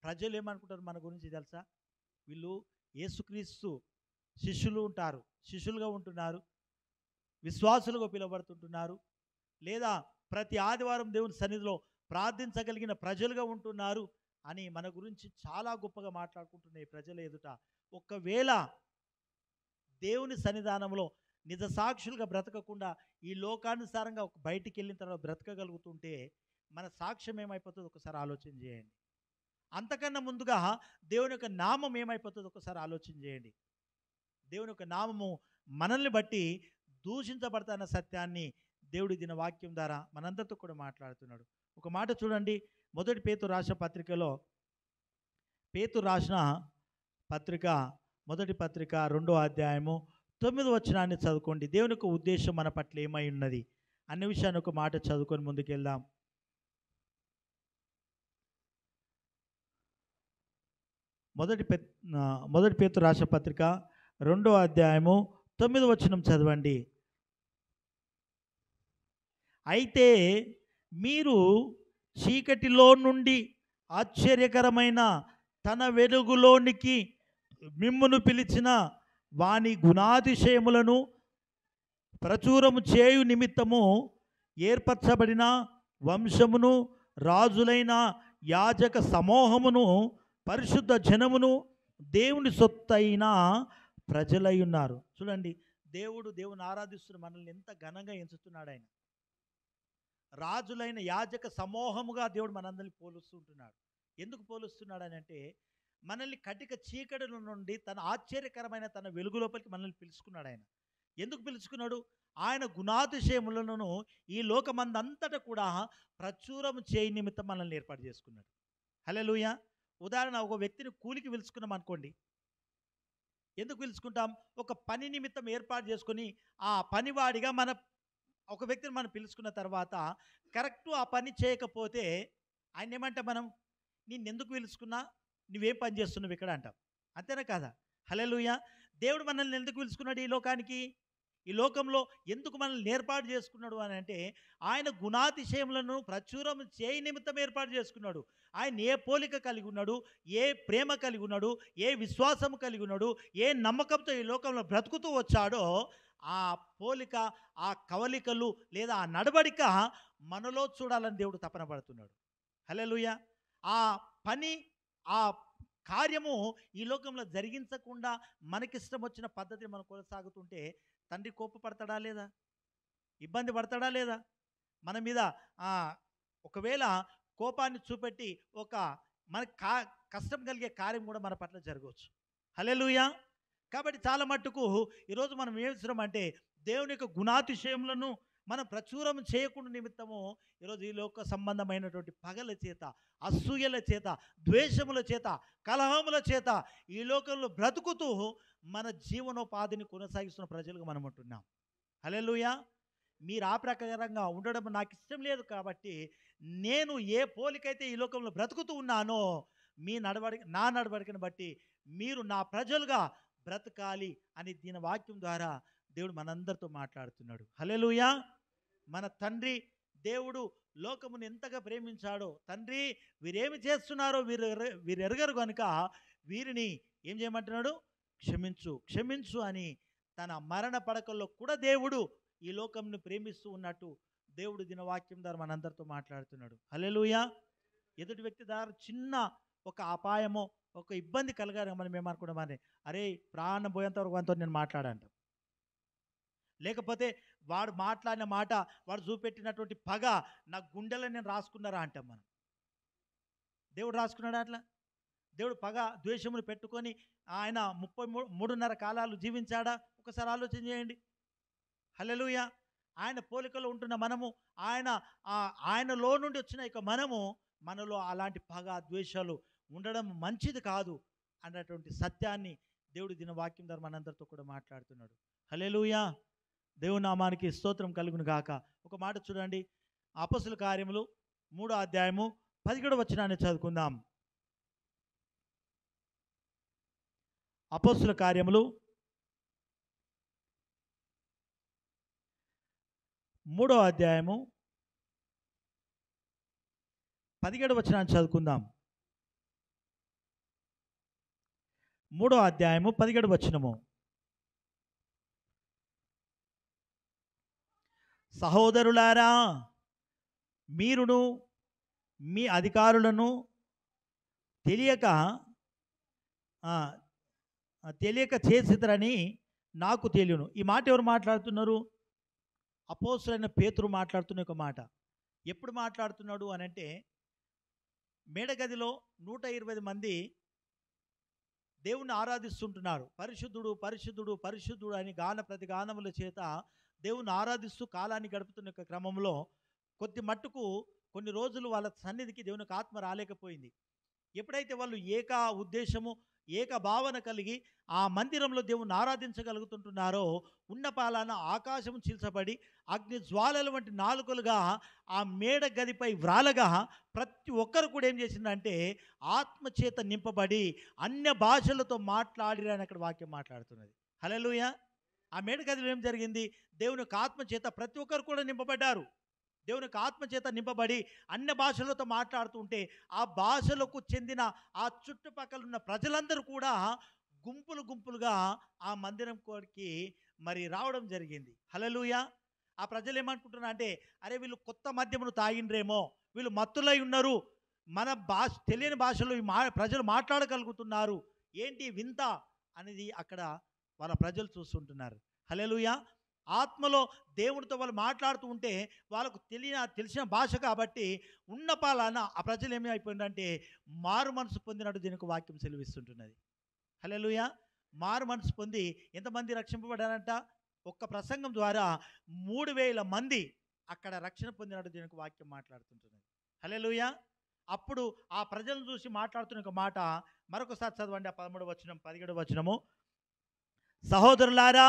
ప్రజలు ఏమనుకుంటారు మన గురించి తెలుసా? వీళ్ళు యేసుక్రీస్తు శిష్యులు ఉంటారు, శిష్యులుగా ఉంటున్నారు, విశ్వాసులుగా పిలువబడుతుంటున్నారు, లేదా ప్రతి ఆదివారం దేవుని సన్నిధిలో ప్రార్థించగలిగిన ప్రజలుగా ఉంటున్నారు అని మన గురించి చాలా గొప్పగా మాట్లాడుకుంటున్న ఈ ప్రజల ఎదుట ఒకవేళ దేవుని సన్నిధానంలో నిజ సాక్షులుగా బ్రతకకుండా ఈ లోకానుసారంగా బయటికి వెళ్ళిన తర్వాత బ్రతకగలుగుతుంటే మన సాక్ష్యం ఏమైపోతుందో ఒకసారి ఆలోచన చేయండి. అంతకన్నా ముందుగా దేవుని యొక్క నామం ఏమైపోతుందో ఒకసారి ఆలోచన చేయండి. దేవుని యొక్క నామము మనల్ని బట్టి దూషించబడతాన్న సత్యాన్ని దేవుడి దిన వాక్యం ద్వారా మనందరితో కూడా మాట్లాడుతున్నాడు. ఒక మాట చూడండి. మొదటి పేతురు రాసిన పత్రికలో, పేతురు రాసిన పత్రిక మొదటి పత్రిక 2వ అధ్యాయము 9వ వచనాన్ని చదువుకోండి. దేవుని యొక్క ఉద్దేశం మన పట్ల ఏమై ఉన్నది అన్న విషయాన్ని ఒక మాట చదువుకొని ముందుకెళ్దాం. మొదటి పేతురు రాసిన పత్రిక 2వ అధ్యాయము 9వ వచనం చదవండి. అయితే మీరు చీకటిలో నుండి ఆశ్చర్యకరమైన తన వెలుగులోనికి మిమ్మును పిలిచిన వాని గుణాతిశయములను ప్రచురము చేయు నిమిత్తము ఏర్పరచబడిన వంశమును, రాజులైన యాజక సమూహమును, పరిశుద్ధ జనమును, దేవుని సొత్తైన ప్రజలై ఉన్నారు. చూడండి, దేవుని ఆరాధిస్తున్న మనల్ని ఎంత ఘనంగా ఎంచుతున్నాడు. ఆయన రాజులైన యాజక సమూహముగా దేవుడు మనందరినీ పోలుస్తుంటున్నాడు. ఎందుకు పోలుస్తున్నాడు అని అంటే మనల్ని కటిక చీకటిలో నుండి తన ఆశ్చర్యకరమైన తన వెలుగు లోపలికి మనల్ని పిలుచుకున్నాడు. ఆయన ఎందుకు పిలుచుకున్నాడు? ఆయన గుణాతిశయములను ఈ లోకమందంతటా కూడా ప్రచురం చేయి నిమిత్తం మనల్ని ఏర్పాటు చేసుకున్నాడు. హల్లెలూయా. ఉదాహరణ, ఒక వ్యక్తిని కూలికి పిలుచుకున్నాం అనుకోండి. ఎందుకు పిలుచుకుంటాం? ఒక పని నిమిత్తం ఏర్పాటు చేసుకొని ఆ పనివాడిగా ఒక వ్యక్తిని మనం పిలుచుకున్న తర్వాత కరెక్ట్ ఆ పని చేయకపోతే ఆయన ఏమంటాం మనం? నిన్నెందుకు పిలుచుకున్నా, నువ్వేం పని చేస్తున్నావు ఇక్కడ అంటాం. అంతేనా కాదా? హల్లెలూయా. దేవుడు మనల్ని ఎందుకు పిలుచుకున్నాడు ఈ లోకానికి? ఈ లోకంలో ఎందుకు మనల్ని ఏర్పాటు చేసుకున్నాడు అని అంటే, ఆయన గుణాతిశయములను ప్రచురం చేయి నిమిత్తం ఏర్పాటు చేసుకున్నాడు. ఆయన ఏ పోలిక కలిగి ఉన్నాడు, ఏ ప్రేమ కలిగి ఉన్నాడు, ఏ విశ్వాసం కలిగి ఉన్నాడు, ఏ నమ్మకంతో ఈ లోకంలో బ్రతుకుతూ వచ్చాడో ఆ పోలిక, ఆ కవలికలు లేదా ఆ నడవడిక మనలో చూడాలని దేవుడు తపన పడుతున్నాడు. హల్లెలూయా. ఆ పని, ఆ కార్యము ఈ లోకంలో జరిగించకుండా మనకిష్టం వచ్చిన పద్ధతిని మనం కొనసాగుతుంటే తండ్రి కోపపడతాడా లేదా? ఇబ్బంది పడతాడా లేదా? మన మీద ఒకవేళ కోపాన్ని చూపెట్టి మనకు కష్టం కలిగే కార్యం కూడా మన పట్ల జరగవచ్చు. హల్లెలూయా. కాబట్టి చాలా మట్టుకు ఈరోజు మనం ఏం చేస్తున్నాం అంటే, దేవుని యొక్క గుణాతిశయములను మనం ప్రచురం చేయకుండా నిమిత్తము ఈరోజు ఈ లోక సంబంధమైనటువంటి పగల చేత, అసూయల చేత, ద్వేషముల చేత, కలహముల చేత ఈ లోకంలో బ్రతుకుతూ మన జీవనోపాధిని కొనసాగిస్తున్న ప్రజలుగా మనం ఉంటున్నాం. హల్లెలూయా. మీరు ఆ ప్రకారంగా ఉండడం నాకు ఇష్టం లేదు. కాబట్టి నేను ఏ పోలికైతే ఈ లోకంలో బ్రతుకుతూ ఉన్నానో నా నడవడికను బట్టి మీరు నా ప్రజలుగా బ్రతకాలి అని దీని వాక్యం ద్వారా దేవుడు మనందరితో మాట్లాడుతున్నాడు. హల్లెలూయా. మన తండ్రి దేవుడు లోకమును ఎంతగా ప్రేమించాడో, తండ్రి వీరేమి చేస్తున్నారో వీరు ఎరగరు కనుక వీరిని ఏం చేయమంటున్నాడు? క్షమించు, క్షమించు అని తన మరణ పడకల్లో కూడా దేవుడు ఈ లోకంను ప్రేమిస్తూ ఉన్నట్టు దేవుడు దినవాక్యం ద్వారా మనందరితో మాట్లాడుతున్నాడు. హల్లెలూయా. ఎదుటి వ్యక్తి ద్వారా చిన్న ఒక అపాయమో, ఒక ఇబ్బంది కలగాలి మనం ఏమనుకున్నామని, అరే ప్రాణం పోయేంత వరకు అంతా నేను మాట్లాడంటాం. లేకపోతే వాడు మాట్లాడిన మాట, వాడు చూపెట్టినటువంటి పగ నా గుండెలో నేను రాసుకున్నారా అంటాం మనం. దేవుడు రాసుకున్నాడు అట్లా? దేవుడు పగ ద్వేషమును పెట్టుకొని ఆయన 33.5 కాలాలు జీవించాడా? ఒకసారి ఆలోచన చేయండి. హల్లెలూయా. ఆయన పోలికలో ఉంటున్న మనము, ఆయనలో నుండి వచ్చిన ఇక మనలో అలాంటి పగ ద్వేషాలు ఉండడం మంచిది కాదు అన్నటువంటి సత్యాన్ని దేవుడు దిన వాక్యం ద్వారా మనందరితో కూడా మాట్లాడుతున్నాడు. హల్లెలూయా. దేవుని నామానికి స్తోత్రం కలుగును గాక. ఒక మాట చూడండి, అపొస్తలుల కార్యములు 3వ అధ్యాయము 17వ వచనాన్ని చదువుకుందాం. అపొస్తలుల కార్యములు 3వ అధ్యాయము 17వ వచనాన్ని చదువుకుందాం. 3వ అధ్యాయము 17వ వచనము. సహోదరులారా, మీరును మీ అధికారులను తెలియక చేసిద్దరని నాకు తెలియను. ఈ మాట ఎవరు మాట్లాడుతున్నారు? అపోస్తలుడైన పేతురు మాట్లాడుతున్న ఒక మాట. ఎప్పుడు మాట్లాడుతున్నాడు అని అంటే, మేడగదిలో 120 మంది దేవుణ్ణి ఆరాధిస్తుంటున్నారు. పరిశుద్ధుడు పరిశుద్ధుడు పరిశుద్ధుడు అని ప్రతిగానముల చేత దేవుణ్ణి ఆరాధిస్తూ కాలాన్ని గడుపుతున్న క్రమంలో కొన్ని రోజులు వాళ్ళ సన్నిధికి దేవునికి ఆత్మ రాలేకపోయింది. ఎప్పుడైతే వాళ్ళు ఏక ఉద్దేశము, ఏక భావన కలిగి ఆ మందిరంలో దేవుణ్ణి ఆరాధించగలుగుతుంటున్నారో, ఉన్న పాలన ఆకాశం చీల్చబడి అగ్ని జ్వాలల వంటి నాలుకలుగా ఆ మేడ గదిపై వ్రాలగా ప్రతి ఒక్కరు కూడా ఏం చేసిందంటే ఆత్మచేత నింపబడి అన్య భాషలతో మాట్లాడిరని అక్కడ వాక్యం మాట్లాడుతున్నది. హల్లెలూయా. ఆ మేడ గదిలో ఏం జరిగింది? దేవుని యొక్క ఆత్మచేత ప్రతి ఒక్కరు కూడా నింపబడ్డారు. దేవుని యొక్క ఆత్మచేత నింపబడి అన్య భాషలతో మాట్లాడుతుంటే ఆ భాషలకు చెందిన ఆ చుట్టుపక్కల ఉన్న ప్రజలందరూ కూడా గుంపులుగా ఆ మందిరం కోడికి రావడం జరిగింది. హల్లెలూయా. ఆ ప్రజలు ఏమనుకుంటున్నారు అంటే, అరే వీళ్ళు కొత్త మద్యమును తాగిండ్రేమో, వీళ్ళు మత్తులై ఉన్నారు, మన తెలియని భాషలో ప్రజలు మాట్లాడగలుగుతున్నారు, ఏంటి వింత అనేది అక్కడ వాళ్ళ ప్రజలు చూస్తుంటున్నారు. హల్లెలూయా. ఆత్మలో దేవునితో వాళ్ళు మాట్లాడుతూ ఉంటే వాళ్ళకు తెలిసిన భాష కాబట్టి ఉన్న పాలన ఆ ప్రజలు ఏమి అయిపోయిందంటే మారు మనసు పొందినట్టు దీనికి వాక్యం సెలవిస్తుంటున్నది. హల్లెలూయా. మారు మనసు పొంది ఎంతమంది రక్షింపబడారంట? ఒక్క ప్రసంగం ద్వారా 3000 మంది అక్కడ రక్షణ పొందినట్టు దీనికి వాక్యం మాట్లాడుతుంటున్నది. హల్లెలూయా. అప్పుడు ఆ ప్రజలను చూసి మాట్లాడుతున్న ఒక మాట మరొకసారి చదవండి. ఆ 13వ వచనం 17వ వచనము. సహోదరులారా,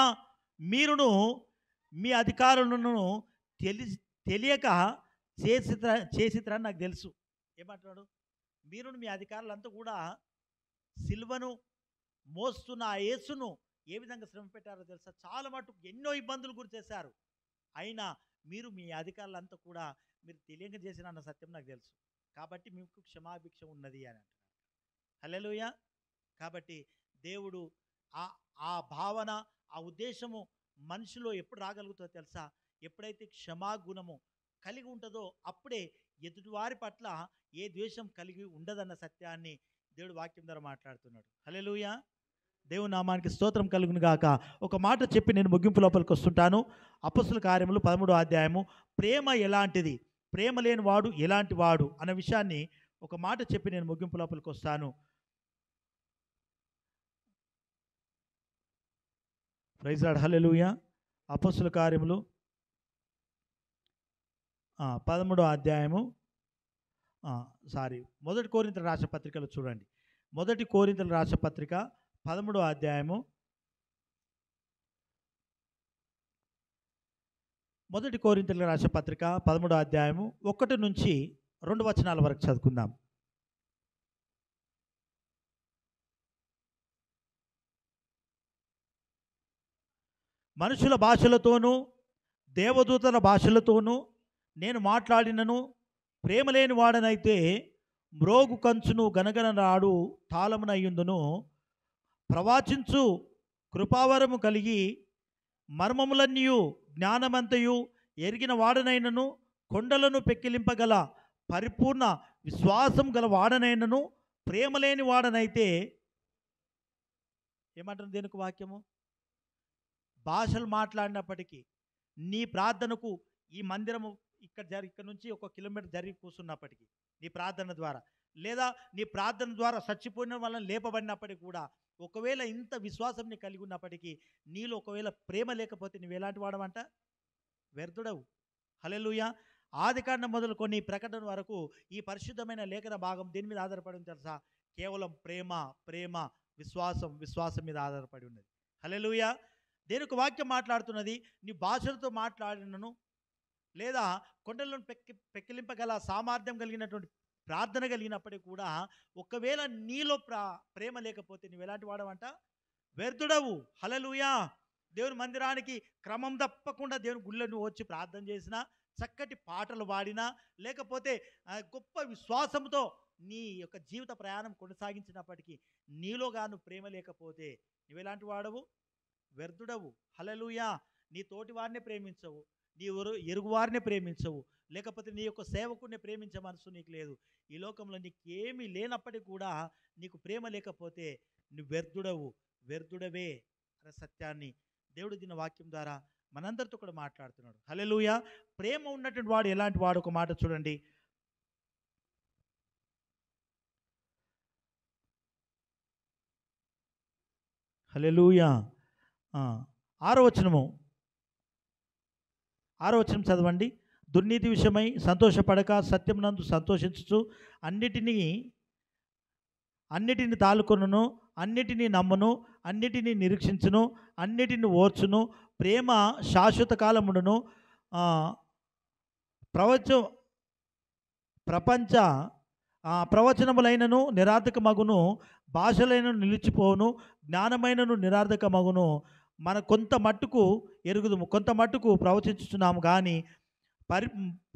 మీరును మీ అధికారులను తెలియక చేసిరని నాకు తెలుసు. ఏమంటున్నాడు? మీరును మీ అధికారులంతా కూడా సిలువను మోస్తున్న ఆ యేసును ఏ విధంగా శ్రమ పెట్టారో తెలుసా? చాలా మటుకు ఎన్నో ఇబ్బందులు గురి చేశారు. అయినా మీరు మీ అధికారులంతా కూడా మీరు తెలియక చేసిన అన్న సత్యం నాకు తెలుసు, కాబట్టి మీకు క్షమాభిక్ష ఉన్నది అని అంటున్నారు. హల్లెలూయా. కాబట్టి దేవుడు ఆ భావన, ఆ ఉద్దేశము మనిషిలో ఎప్పుడు రాగలుగుతుందో తెలుసా? ఎప్పుడైతే క్షమాగుణము కలిగి ఉంటుందో అప్పుడే ఎదుటివారి పట్ల ఏ ద్వేషం కలిగి ఉండదన్న సత్యాన్ని దేవుడు వాక్యం ద్వారా మాట్లాడుతున్నాడు. హల్లెలూయా. దేవుని నామానికి స్తోత్రం కలుగును గాక. ఒక మాట చెప్పి నేను ముగింపు లోపలికి వస్తుంటాను. అపొస్తలుల కార్యములు 13వ అధ్యాయము, ప్రేమ ఎలాంటిది, ప్రేమ లేని వాడు ఎలాంటి వాడు అన్న విషయాన్ని ఒక మాట చెప్పి నేను ముగింపు లోపలికి వస్తాను. Praise lord. హల్లెలూయా. అపొస్తలుల కార్యములు 13వ అధ్యాయము, మొదటి కొరింథీయులకు రాసిన పత్రికలో చూడండి. మొదటి కొరింథీయులకు రాసిన పత్రిక 13వ అధ్యాయము, మొదటి కొరింథీయులకు రాసిన పత్రిక 13వ అధ్యాయము 1 నుంచి 2 వచనాల వరకు చదువుకుందాం. మనుషుల భాషలతోనూ దేవదూతల భాషలతోనూ నేను మాట్లాడినను ప్రేమ లేని వాడనైతే మ్రోగు కంచును గనగన రాడు తాళమునయ్యుందును. ప్రవాచించు కృపావరము కలిగి మర్మములన్నీయు జ్ఞానమంతయు ఎరిగిన వాడనైనను కొండలను పెక్కిలింపగల పరిపూర్ణ విశ్వాసం గల వాడనైనను ప్రేమ లేని వాడనైతే ఏమంటుంది దేనికి వాక్యము? భాషలు మాట్లాడినప్పటికీ నీ ప్రార్థనకు ఈ మందిరము ఇక్కడ నుంచి 1 కిలోమీటర్ జరిగి కూర్చున్నప్పటికీ నీ ప్రార్థన ద్వారా, లేదా నీ ప్రార్థన ద్వారా చచ్చిపోయిన వాళ్ళని లేపబడినప్పటికీ కూడా, ఒకవేళ ఇంత విశ్వాసం నీ కలిగి ఉన్నప్పటికీ నీలో ఒకవేళ ప్రేమ లేకపోతే నువ్వు ఎలాంటి వాడవంట? వ్యర్థుడవు. హల్లెలూయా. ఆదికాండం మొదలుకొని ప్రకటన వరకు ఈ పరిశుద్ధమైన లేఖన భాగం దేని మీద ఆధారపడి ఉంది తెలుసా? కేవలం ప్రేమ, విశ్వాసం మీద ఆధారపడి ఉన్నది. హల్లెలూయా. దేనికి వాక్యం మాట్లాడుతున్నది? నీ భాషలతో మాట్లాడినను, లేదా కొండలను పెక్కిలింపగల సామర్థ్యం కలిగినటువంటి ప్రార్థన కలిగినప్పటికీ కూడా ఒకవేళ నీలో ప్రేమ లేకపోతే నువ్వు ఎలాంటి వాడవంట? వ్యర్థుడవు. హల్లెలూయా. దేవుని మందిరానికి క్రమం తప్పకుండా దేవుని గుళ్ళో నువ్వు వచ్చి ప్రార్థన చేసినా, చక్కటి పాటలు పాడినా, లేకపోతే గొప్ప విశ్వాసంతో నీ యొక్క జీవిత ప్రయాణం కొనసాగించినప్పటికీ నీలోగాను ప్రేమ లేకపోతే నువ్వెలాంటి వాడవు? వ్యర్థుడవు. హల్లెలూయా. నీ తోటి వారిని ప్రేమించవు, నీ ఎరుగు వారిని ప్రేమించవు, లేకపోతే నీ యొక్క సేవకుడిని ప్రేమించే మనసు నీకు లేదు. ఈ లోకంలో నీకేమీ లేనప్పటికీ కూడా నీకు ప్రేమ లేకపోతే నువ్వు వ్యర్థుడవే అనే సత్యాన్ని దేవుడు దీని వాక్యం ద్వారా మనందరితో కూడా మాట్లాడుతున్నాడు. హల్లెలూయా. ప్రేమ ఉన్నటువంటి వాడు ఎలాంటి వాడు? ఒక మాట చూడండి. హల్లెలూయా. 6వ వచనం చదవండి. దుర్నీతి విషయమై సంతోషపడక సత్యమునందు సంతోషించుచు అన్నిటిని తాలుకొనును, అన్నిటినీ నమ్మును, అన్నిటినీ నిరీక్షించును, అన్నిటిని ఓర్చును. ప్రేమ శాశ్వత కాలముండును. ప్రవచనములైనను నిరార్థకమగును, భాషలైనను నిలిచిపోవును, జ్ఞానమైనను నిరార్థకమగును. మన కొంత మట్టుకు ఎరుగుదుము, కొంత మట్టుకు ప్రవచించుచున్నాము, కానీ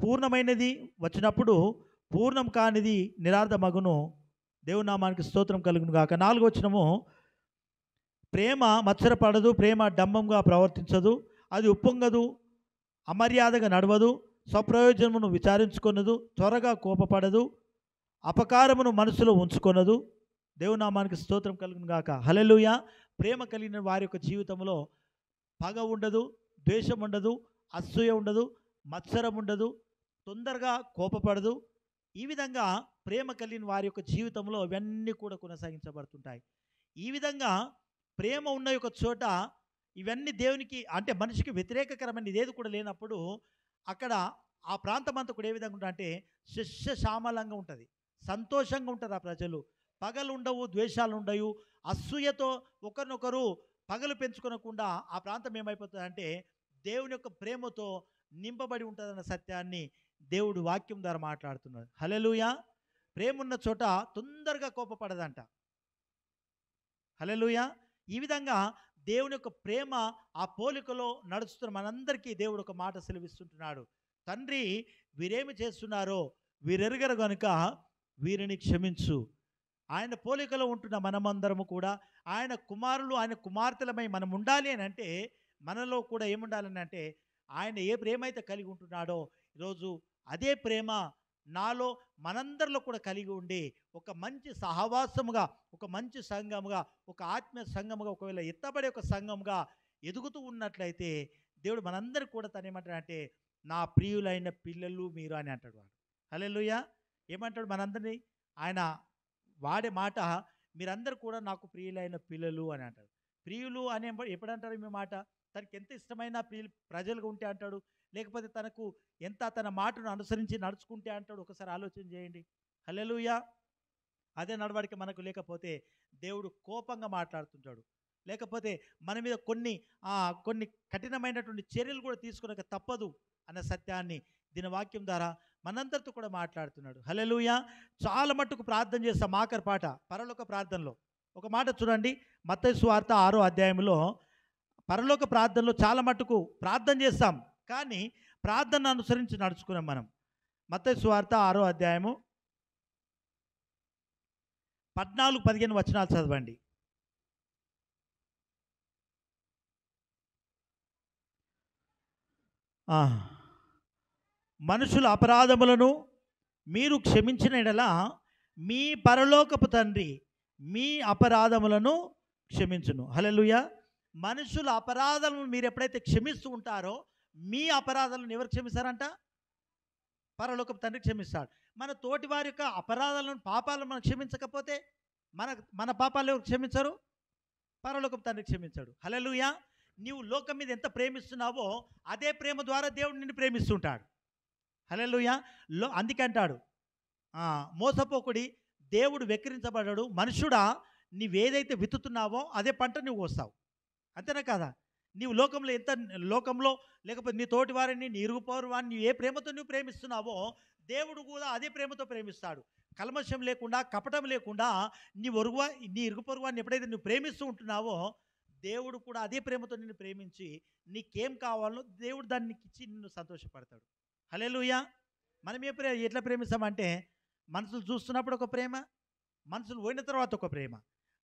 పూర్ణమైనది వచ్చినప్పుడు పూర్ణం కానిది నిరార్థమగును. దేవుని నామానికి స్తోత్రం కలుగును గాక. 4వ వచనము, ప్రేమ మత్సరపడదు, ప్రేమ డంబంగా ప్రవర్తించదు, అది ఉప్పొంగదు, అమర్యాదగా నడవదు, స్వప్రయోజనమును విచారించుకొనదు, త్వరగా కోపపడదు, అపకారమును మనసులో ఉంచుకొనదు. దేవుని నామానికి స్తోత్రం కలుగును గాక. హల్లెలూయా. ప్రేమ కలిగిన వారి యొక్క జీవితంలో పగ ఉండదు, ద్వేషం ఉండదు, అసూయ ఉండదు, మత్సరం ఉండదు, తొందరగా కోపపడదు. ఈ విధంగా ప్రేమ కలిగిన వారి యొక్క జీవితంలో ఇవన్నీ కూడా కొనసాగించబడుతుంటాయి. ఈ విధంగా ప్రేమ ఉన్న యొక్క చోట ఇవన్నీ దేవునికి అంటే మనిషికి వ్యతిరేకకరమైన ఇదేది కూడా లేనప్పుడు అక్కడ ఆ ప్రాంతం అంతా కూడా ఏ విధంగా ఉంటుంది అంటే శస్యశ్యామలంగా ఉంటుంది, సంతోషంగా ఉంటారు ఆ ప్రజలు. పగలు ఉండవు, ద్వేషాలు ఉండవు, అసూయతో ఒకరినొకరు పగలు పెంచుకోనకుండా ఆ ప్రాంతం ఏమైపోతుంది అంటే దేవుని యొక్క ప్రేమతో నింపబడి ఉంటుందన్న సత్యాన్ని దేవుడు వాక్యం ద్వారా మాట్లాడుతున్నాడు. హల్లెలూయా. ప్రేమ ఉన్న చోట తొందరగా కోపపడదంట. హల్లెలూయా. ఈ విధంగా దేవుని యొక్క ప్రేమ ఆ పోలికలో నడుస్తున్న మనందరికీ దేవుడు ఒక మాట సెలవిస్తుంటున్నాడు. తండ్రి, వీరేమి చేస్తున్నారో వీరెరగరు గనుక వీరిని క్షమించు. ఆయన పోలికలో ఉంటున్న మనమందరము కూడా ఆయన కుమారులు, ఆయన కుమార్తెలమై మనం ఉండాలి అని అంటే మనలో కూడా ఏముండాలని అంటే ఆయన ఏ ప్రేమ అయితే కలిగి ఉంటున్నాడో ఈరోజు అదే ప్రేమ నాలో మనందరిలో కూడా కలిగి ఉండి ఒక మంచి సహవాసముగా, ఒక మంచి సంఘముగా, ఒక ఆత్మీయ సంఘముగా, ఒకవేళ ఎత్తబడే ఒక సంఘముగా ఎదుగుతూ ఉన్నట్లయితే దేవుడు మనందరికీ కూడా తను ఏమంటాడంటే నా ప్రియులైన పిల్లలు మీరు అని అంటాడు వాడు. హల్లెలూయా. ఏమంటాడు మనందరినీ? ఆయన వాడే మాట మీరందరూ కూడా నాకు ప్రియులైన పిల్లలు అని అంటాడు. ప్రియులు అని ఎప్పుడంటారు మీ మాట? తనకి ఎంత ఇష్టమైన ప్రజలుగా ఉంటే అంటాడు, లేకపోతే తనకు ఎంత తన మాటను అనుసరించి నడుచుకుంటే అంటాడు. ఒకసారి ఆలోచన చేయండి. హల్లెలూయా. అదే నడవడిక మనకు లేకపోతే దేవుడు కోపంగా మాట్లాడుతుంటాడు, లేకపోతే మన మీద కొన్ని కఠినమైనటువంటి చర్యలు కూడా తీసుకునక తప్పదు అన్న సత్యాన్ని దీని వాక్యం ద్వారా మనందరితో కూడా మాట్లాడుతున్నాడు. హల్లెలూయా. చాలా మట్టుకు ప్రార్థన చేస్తాం. ఆఖరి పాట పరలోక ప్రార్థనలో ఒక మాట చూడండి. మత్తయి సువార్త 6వ అధ్యాయంలో పరలోక ప్రార్థనలో చాలా మట్టుకు ప్రార్థన చేస్తాం, కానీ ప్రార్థన అనుసరించి నడుచుకున్నాం మనం. మత్తయి సువార్త 6వ అధ్యాయము 14-15 వచనాలు చదవండి. మనుషుల అపరాధములను మీరు క్షమించిన యెడల మీ పరలోకపు తండ్రి మీ అపరాధములను క్షమించును. హల్లెలూయా. మనుషుల అపరాధాలను మీరు ఎప్పుడైతే క్షమిస్తూ ఉంటారో మీ అపరాధాలను ఎవరు క్షమిస్తారంట? పరలోకపు తండ్రి క్షమిస్తాడు. మన తోటి వారి యొక్క అపరాధాలను, పాపాలను మనం క్షమించకపోతే మన పాపాలు ఎవరు క్షమించరు? పరలోకపు తండ్రి క్షమించాడు. హల్లెలూయా. నీవు లోకం మీద ఎంత ప్రేమిస్తున్నావో అదే ప్రేమ ద్వారా దేవుడు నిన్ను ప్రేమిస్తుంటాడు. హల్లెలూయా. అందుకే అంటాడు మోసపోకుడి, దేవుడు వెక్కిరించబడ్డాడు. మనుషుడా, నీవేదైతే విత్తుతున్నావో అదే పంట నువ్వు కోస్తావు. అంతేనా కదా? నీవు లోకంలో లేకపోతే నీ తోటి వారిని, నీ ఇరుగుపోరు వారిని నువ్వు ఏ ప్రేమతో నువ్వు ప్రేమిస్తున్నావో దేవుడు కూడా అదే ప్రేమతో ప్రేమిస్తాడు. కల్మషం లేకుండా, కపటం లేకుండా నీ ఇరుగు పొరుగు వారిని ఎప్పుడైతే నువ్వు ప్రేమిస్తూ ఉంటున్నావో దేవుడు కూడా అదే ప్రేమతో నిన్ను ప్రేమించి నీకేం కావాలో దేవుడు దాన్ని ఇచ్చి నిన్ను సంతోషపడతాడు. హల్లెలూయా. మనం ఎట్లా ప్రేమిస్తామంటే మనుషులు చూస్తున్నప్పుడు ఒక ప్రేమ, మనుషులు పోయిన తర్వాత ఒక ప్రేమ.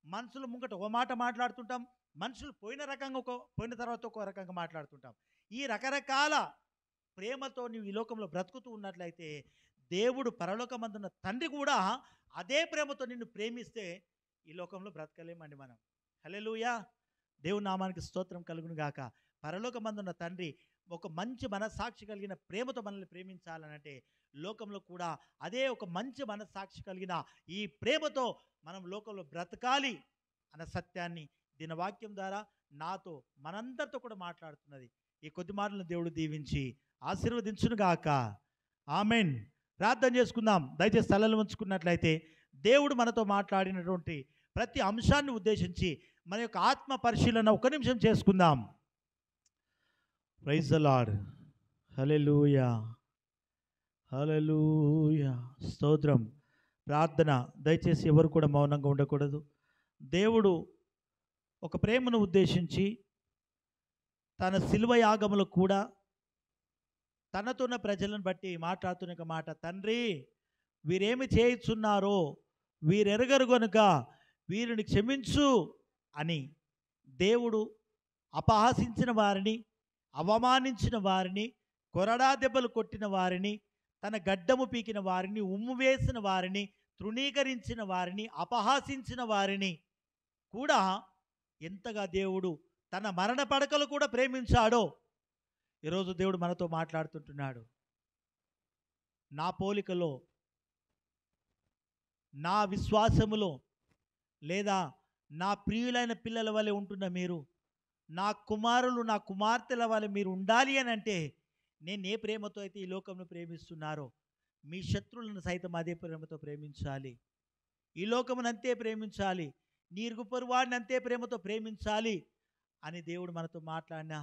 మనుషులు ముంగట ఒక మాట మాట్లాడుతుంటాం, మనుషులు పోయిన తర్వాత ఒక రకంగా మాట్లాడుతుంటాం. ఈ రకరకాల ప్రేమతో నువ్వు ఈ లోకంలో బ్రతుకుతూ ఉన్నట్లయితే దేవుడు పరలోకమందున్న తండ్రి కూడా అదే ప్రేమతో నిన్ను ప్రేమిస్తే ఈ లోకంలో బ్రతకలేమండి మనం. హల్లెలూయా. దేవుని నామానికి స్తోత్రం కలుగును గాక. పరలోకమందున్న తండ్రి ఒక మంచి మనస్సాక్షి కలిగిన ప్రేమతో మనల్ని ప్రేమించాలనంటే లోకంలో కూడా అదే ఒక మంచి మనస్సాక్షి కలిగిన ఈ ప్రేమతో మనం లోకంలో బ్రతకాలి అన్న సత్యాన్ని దీని వాక్యం ద్వారా నాతో మనందరితో కూడా మాట్లాడుతున్నది. ఈ కొద్ది మాటలను దేవుడు దీవించి ఆశీర్వదించునుగాక. ఆమెన్. ప్రార్థన చేసుకుందాం. దయచేసి తలలు ఉంచుకున్నట్లయితే దేవుడు మనతో మాట్లాడినటువంటి ప్రతి అంశాన్ని ఉద్దేశించి మన యొక్క ఆత్మ పరిశీలన ఒక నిమిషం చేసుకుందాం. Praise the lord. హల్లెలూయా. హల్లెలూయా. స్తోత్రం. ప్రార్థన. దయచేసి ఎవరు కూడా మౌనంగా ఉండకూడదు. దేవుడు ఒక ప్రేమను ఉద్దేశించి తన శిలువ యాగములో కూడా తనతో ఉన్న ప్రజలను బట్టి మాట్లాడుతున్న మాట, తండ్రి వీరేమి చేయుచున్నారో వీరెరగరు గనుక వీరిని క్షమించు అని దేవుడు అపహాసించిన వారిని, అవమానించిన వారిని, కొరడా దెబ్బలు కొట్టిన వారిని, తన గడ్డము పీకిన వారిని, ఉమ్ము వేసిన వారిని, తృణీకరించిన వారిని, అపహాసించిన వారిని కూడా ఎంతగా దేవుడు తన మరణ పడకలు కూడా ప్రేమించాడో ఈరోజు దేవుడు మనతో మాట్లాడుతుంటున్నాడు. నా పోలికలో, నా విశ్వాసములో, లేదా నా ప్రియులైన పిల్లల వలె ఉంటున్న మీరు, నా కుమారులు నా కుమార్తెల వలె మీరు ఉండాలి అని అంటే, నేను ఏ ప్రేమతో అయితే ఈ లోకంను ప్రేమిస్తున్నారో మీ శత్రువులను సైతం అదే ప్రేమతో ప్రేమించాలి. ఈ లోకమును అంతే ప్రేమించాలి, నీ ఇరుగు పొరుగువాడిని అంతే ప్రేమతో ప్రేమించాలి అని దేవుడు మనతో మాట్లాడిన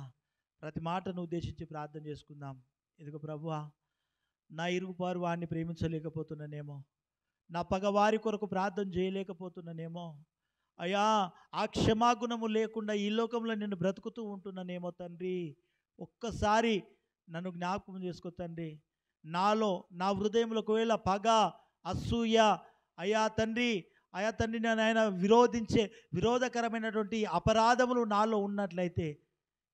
ప్రతి మాటను ఉద్దేశించి ప్రార్థన చేసుకుందాం. ఇదిగో ప్రభువా, నా ఇరుగు పొరుగువాడిని ప్రేమించలేకపోతున్నానేమో, నా పగవారి కొరకు ప్రార్థన చేయలేకపోతున్నానేమో, అయ్యా ఆ క్షమాగుణము లేకుండా ఈ లోకంలో నేను బ్రతుకుతూ ఉంటున్నానేమో తండ్రి. ఒక్కసారి నన్ను జ్ఞాపకం చేసుకో తండ్రి. నాలో, నా హృదయంలో ఒకవేళ పగ, అసూయ, అయ్యా తండ్రి నేను ఆయన విరోధకరమైనటువంటి అపరాధములు నాలో ఉన్నట్లయితే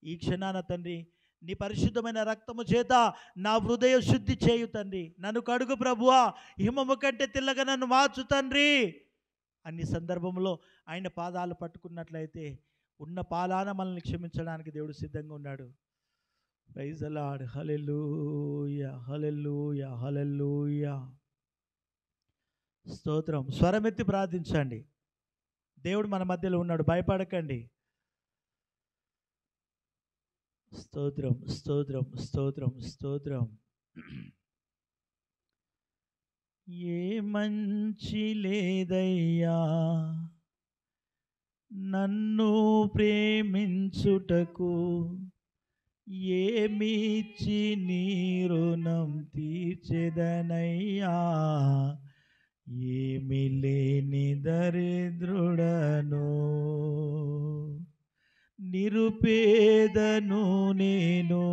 ఈ క్షణాన తండ్రి నీ పరిశుద్ధమైన రక్తము చేత నా హృదయ శుద్ధి చేయు తండ్రి. నన్ను కడుగు ప్రభువా, హిమము కంటే తెల్లగా నన్ను మార్చు తండ్రి. అన్ని సందర్భంలో ఆయన పాదాలు పట్టుకున్నట్లయితే ఉన్న పాలాన మనల్ని క్షమించడానికి దేవుడు సిద్ధంగా ఉన్నాడు. Praise the lord. హల్లెలూయా, హల్లెలూయా, హల్లెలూయా. స్తోత్రం. స్వరమెత్తి ప్రార్థించండి. దేవుడు మన మధ్యలో ఉన్నాడు, భయపడకండి. స్తోత్రం, స్తోత్రం, స్తోత్రం, స్తోత్రం. ఏ మంచి లేదయ్యా నన్ను ప్రేమించుటకు, ఏమిచ్చి నీ రుణం తీర్చెదనయ్యా. ఏమి లేని దరిద్రుడను, నిరుపేదను నేను,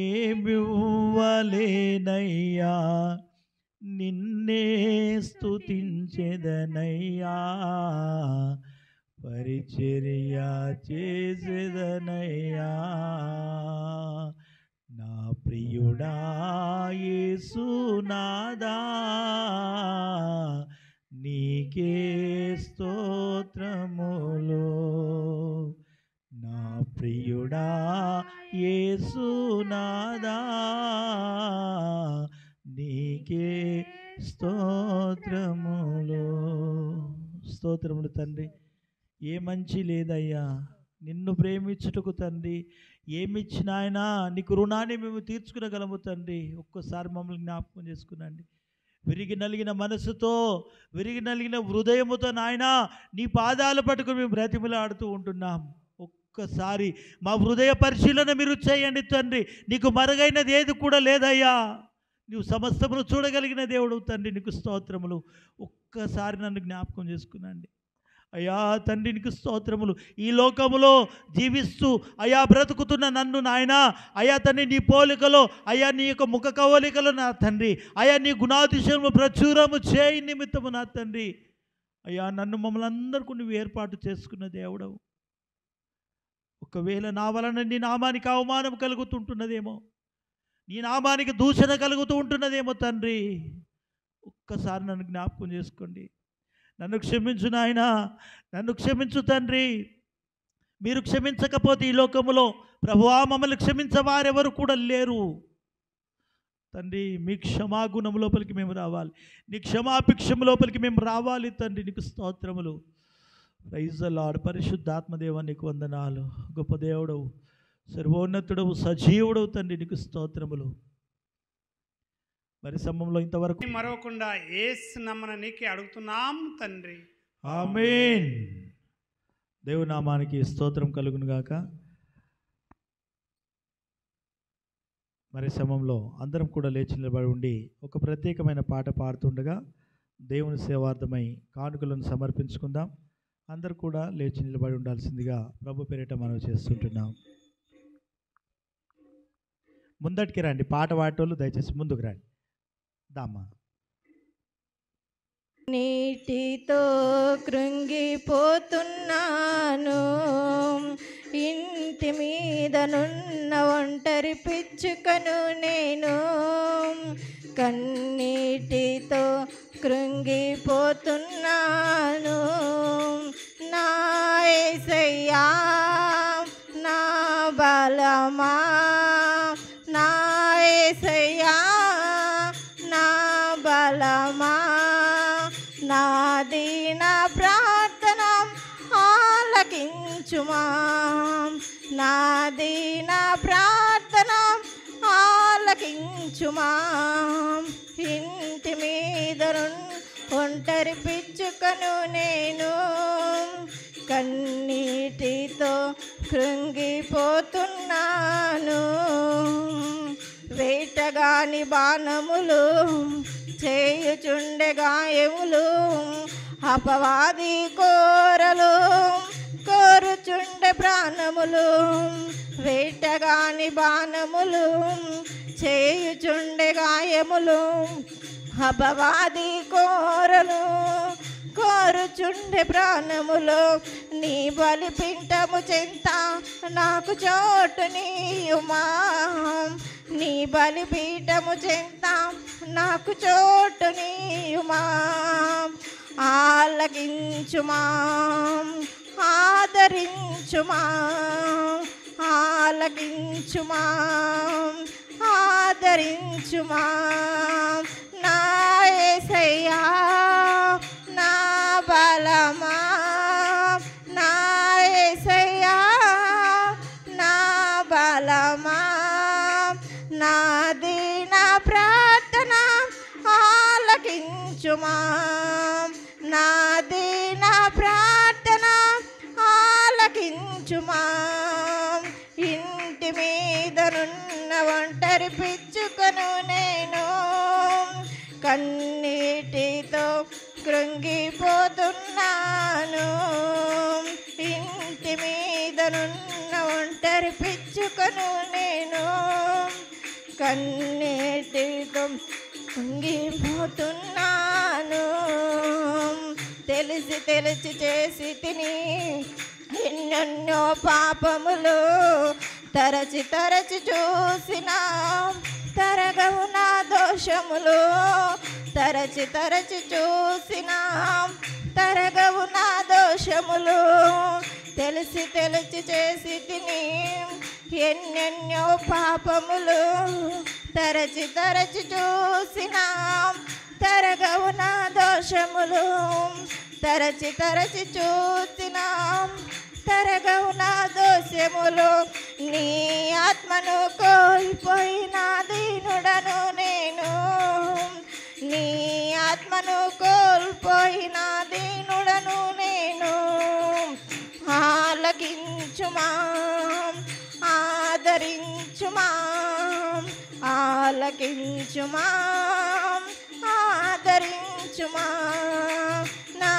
ఏమివ్వలేనయ్యా. నిన్నే స్తుతించెదనయ్యా, పరిచర్య చేసేదనయ్యా. నా ప్రియుడా యేసునాదా, నీకే స్తోత్రములు. నా ప్రియుడా యేసునాదా, నీకే స్తోత్రములు. స్తోత్రములు తండ్రి. ఏ మంచి లేదయ్యా నిన్ను ప్రేమించుటకు తండ్రి. ఏమిచ్చిన ఆయన నీకు రుణాన్ని మేము తీర్చుకునగలము తండ్రి. ఒక్కసారి మమ్మల్ని జ్ఞాపకం చేసుకునండి. విరిగి నలిగిన మనసుతో, విరిగి నలిగిన హృదయముతో నాయన నీ పాదాలు పట్టుకుని మేము బ్రతిమలాడుతూ ఉంటున్నాం. ఒక్కసారి మా హృదయ పరిశీలన మీరు చేయండి తండ్రి. నీకు మరుగైనది ఏది కూడా లేదయ్యా. నువ్వు సమస్తమును చూడగలిగిన దేవుడు తండ్రి, నీకు స్తోత్రములు. ఒక్కసారి నన్ను జ్ఞాపకం చేసుకునండి అయ్యా తండ్రి. నీకు స్తోత్రములు. ఈ లోకములో జీవిస్తూ అయ్యా బ్రతుకుతున్న నన్ను నాయన అయ్యా తండ్రి నీ పోలికలో, అయ్యా నీ యొక్క ముఖ కవలికలో నా తండ్రి, అయ్యా నీ గుణాతిశయము ప్రచురము చేయి నిమిత్తము నా తండ్రి. అయ్యా నన్ను మమ్మల్ని అందరికీ నువ్వు ఏర్పాటు చేసుకున్న దేవుడవు. ఒకవేళ నా వలన నీ నామానికి అవమానం కలుగుతుంటున్నదేమో, నీ నామానికి దూషణ కలుగుతూ ఉంటున్నదేమో తండ్రి. ఒక్కసారి నన్ను జ్ఞాపకం చేసుకోండి. నన్ను క్షమించు నాయన, నన్ను క్షమించు తండ్రి. మీరు క్షమించకపోతే ఈ లోకములో ప్రభువా మమ్మల్ని క్షమించవారెవరు కూడా లేరు తండ్రి. మీ క్షమాగుణం లోపలికి మేము రావాలి, నీ క్షమాభిక్షం లోపలికి మేము రావాలి తండ్రి. నీకు స్తోత్రములు. Praise the lord. పరిశుద్ధాత్మదేవ నీకు వందనాలు. గొప్ప దేవుడవు, సర్వోన్నతుడవు, సజీవుడవు తండ్రి. నీకు స్తోత్రములు. మరి సమయంలో ఇంతవరకు మరవకుండా యేసు నామమున నీకే అడుగుతున్నాం తండ్రి. ఆమేన్. దేవుని నామానికి స్తోత్రం కలుగును గాక. మరి సమయంలో అందరం కూడా లేచి నిలబడి ఉండి ఒక ప్రత్యేకమైన పాట పాడుతుండగా దేవుని సేవార్థమై కానుకలను సమర్పించుకుందాం. అందరూ కూడా లేచి నిలబడి ఉండాల్సిందిగా ప్రభు పేరిట మనవి చేస్తుంటున్నాం. ముందటికి రండి, పాట పాడేటోళ్ళు దయచేసి ముందుకు రండి. దామా. నీటితో కృంగిపోతున్నాను, ఇంటి మీదనున్న ఒంటరి పిచ్చుకను నేను. కన్నీటితో కృంగిపోతున్నాను, నా యేసయ్యా నా బలమా నా దీన ప్రార్థన ఆలకించుమా. ఇంటి మీద ఒంటరి పిచ్చుకను నేను, కన్నీటితో కృంగిపోతున్నాను. వేటగాని బాణములు చేయుచుండె గాయములు, అపవాది కోరలు కోరుచుండె ప్రాణములు. వేటగాని బాణములు చేయుచుండె గాయములు, అపవాది కోరలు కోరుచుండె ప్రాణములు. నీ బలిపీఠము చెంత నాకు చోటునియుమా. నీ బలిపీఠము చెంత నాకు చోటునియుమా. ఆలకించుమా, ఆదరించుమా, ఆలకించుమా, ఆదరించుమా. నా యేసయ్యా నా బలమా, నా యేసయ్యా నా బలమా. నా దీన ప్రార్థన ఆలకించుమా. నా దీన ప్రార్థన ఆలకించుమా. ఇంటి మీదనున్న ఒంటరి పిచ్చుకను నేను, కన్నీటితో కృంగిపోతున్నాను. ఇంటి మీదనున్న ఒంటరి పిచ్చుకను నేను, కన్నీటితో కృంగిపోతున్నాను. తెలిసి తెలిసి చేసి తిని ఎన్నెన్నో పాపములు, తరచి తరచి చూసిన తరగవు నా దోషములు. తరచి తరచి చూసిన తరగవు నా దోషములు. తెలిసి తెలిసి చేసి తిని ఎన్నెన్నో పాపములు, తరచి తరచి చూసిన తరగవు నా దోషములు. తరచి తరచి చూసిన తరగవు నా దోషములు. నీ ఆత్మను కోల్పోయిన దీనుడను నేను, నీ ఆత్మను కోల్పోయిన దీనుడను నేను. ఆలకించుమా, ఆదరించుమా, ఆలకించుమా, ఆదరించుమా. నా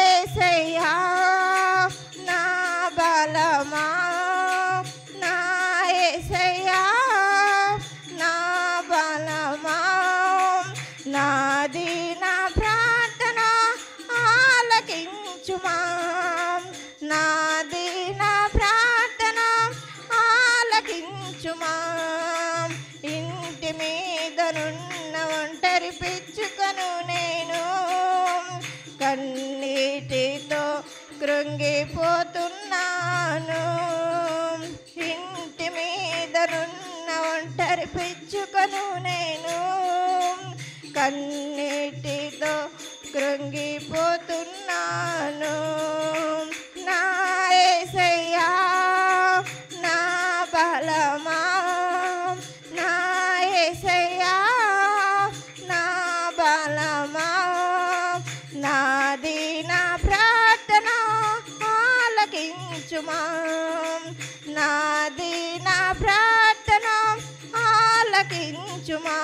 యేసయ్యా నా బలమా, నా యేసయ్యా నా బలమా. నా దీన ప్రార్థన ఆలకించుమా. నా దీన ప్రార్థన ఆలకించుమా. ఇంటి మీదనున్న ఒంటరి పిచ్చుకను నేను, కన్నీటితో కృంగిపోతున్నాను. ఇంటి మీదనున్న ఒంటరి పిచ్చుకను నేను, కన్నీటితో కృంగిపోతున్నాను. నా యేసయ్యా నా బలమా, నా యేసయ్యా నా బలమా. నా దీన ప్రార్థన ఆలకించుమా. నా దీన ప్రార్థన ఆలకించుమా.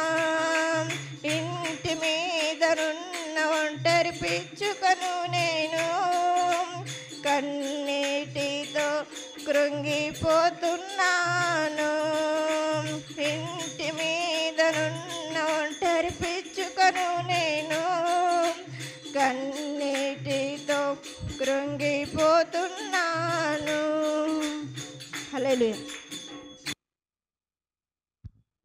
ఇంటి మీదనున్న ఒంటరి పిచ్చుకను నేను, కన్నీటితో కృంగిపోతున్నాను. ఇంటి మీదనున్న ఒంటరి పిచ్చుకను నేను, కన్నీటితో కృంగిపోతున్నాను. హల్లెలూయా.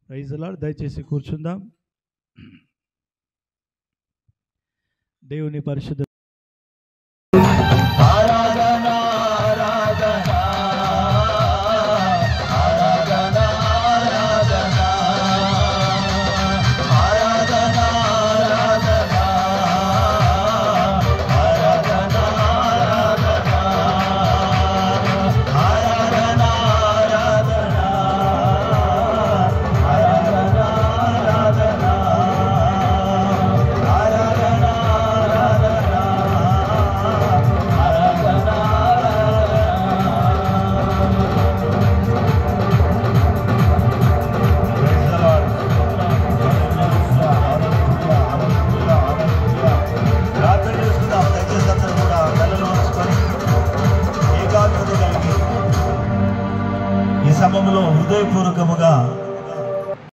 Praise the lord. దయచేసి కూర్చుందాం. దేవుని పరిశుద్ధ ఆరాధన నామములో హృదయపూర్వకముగా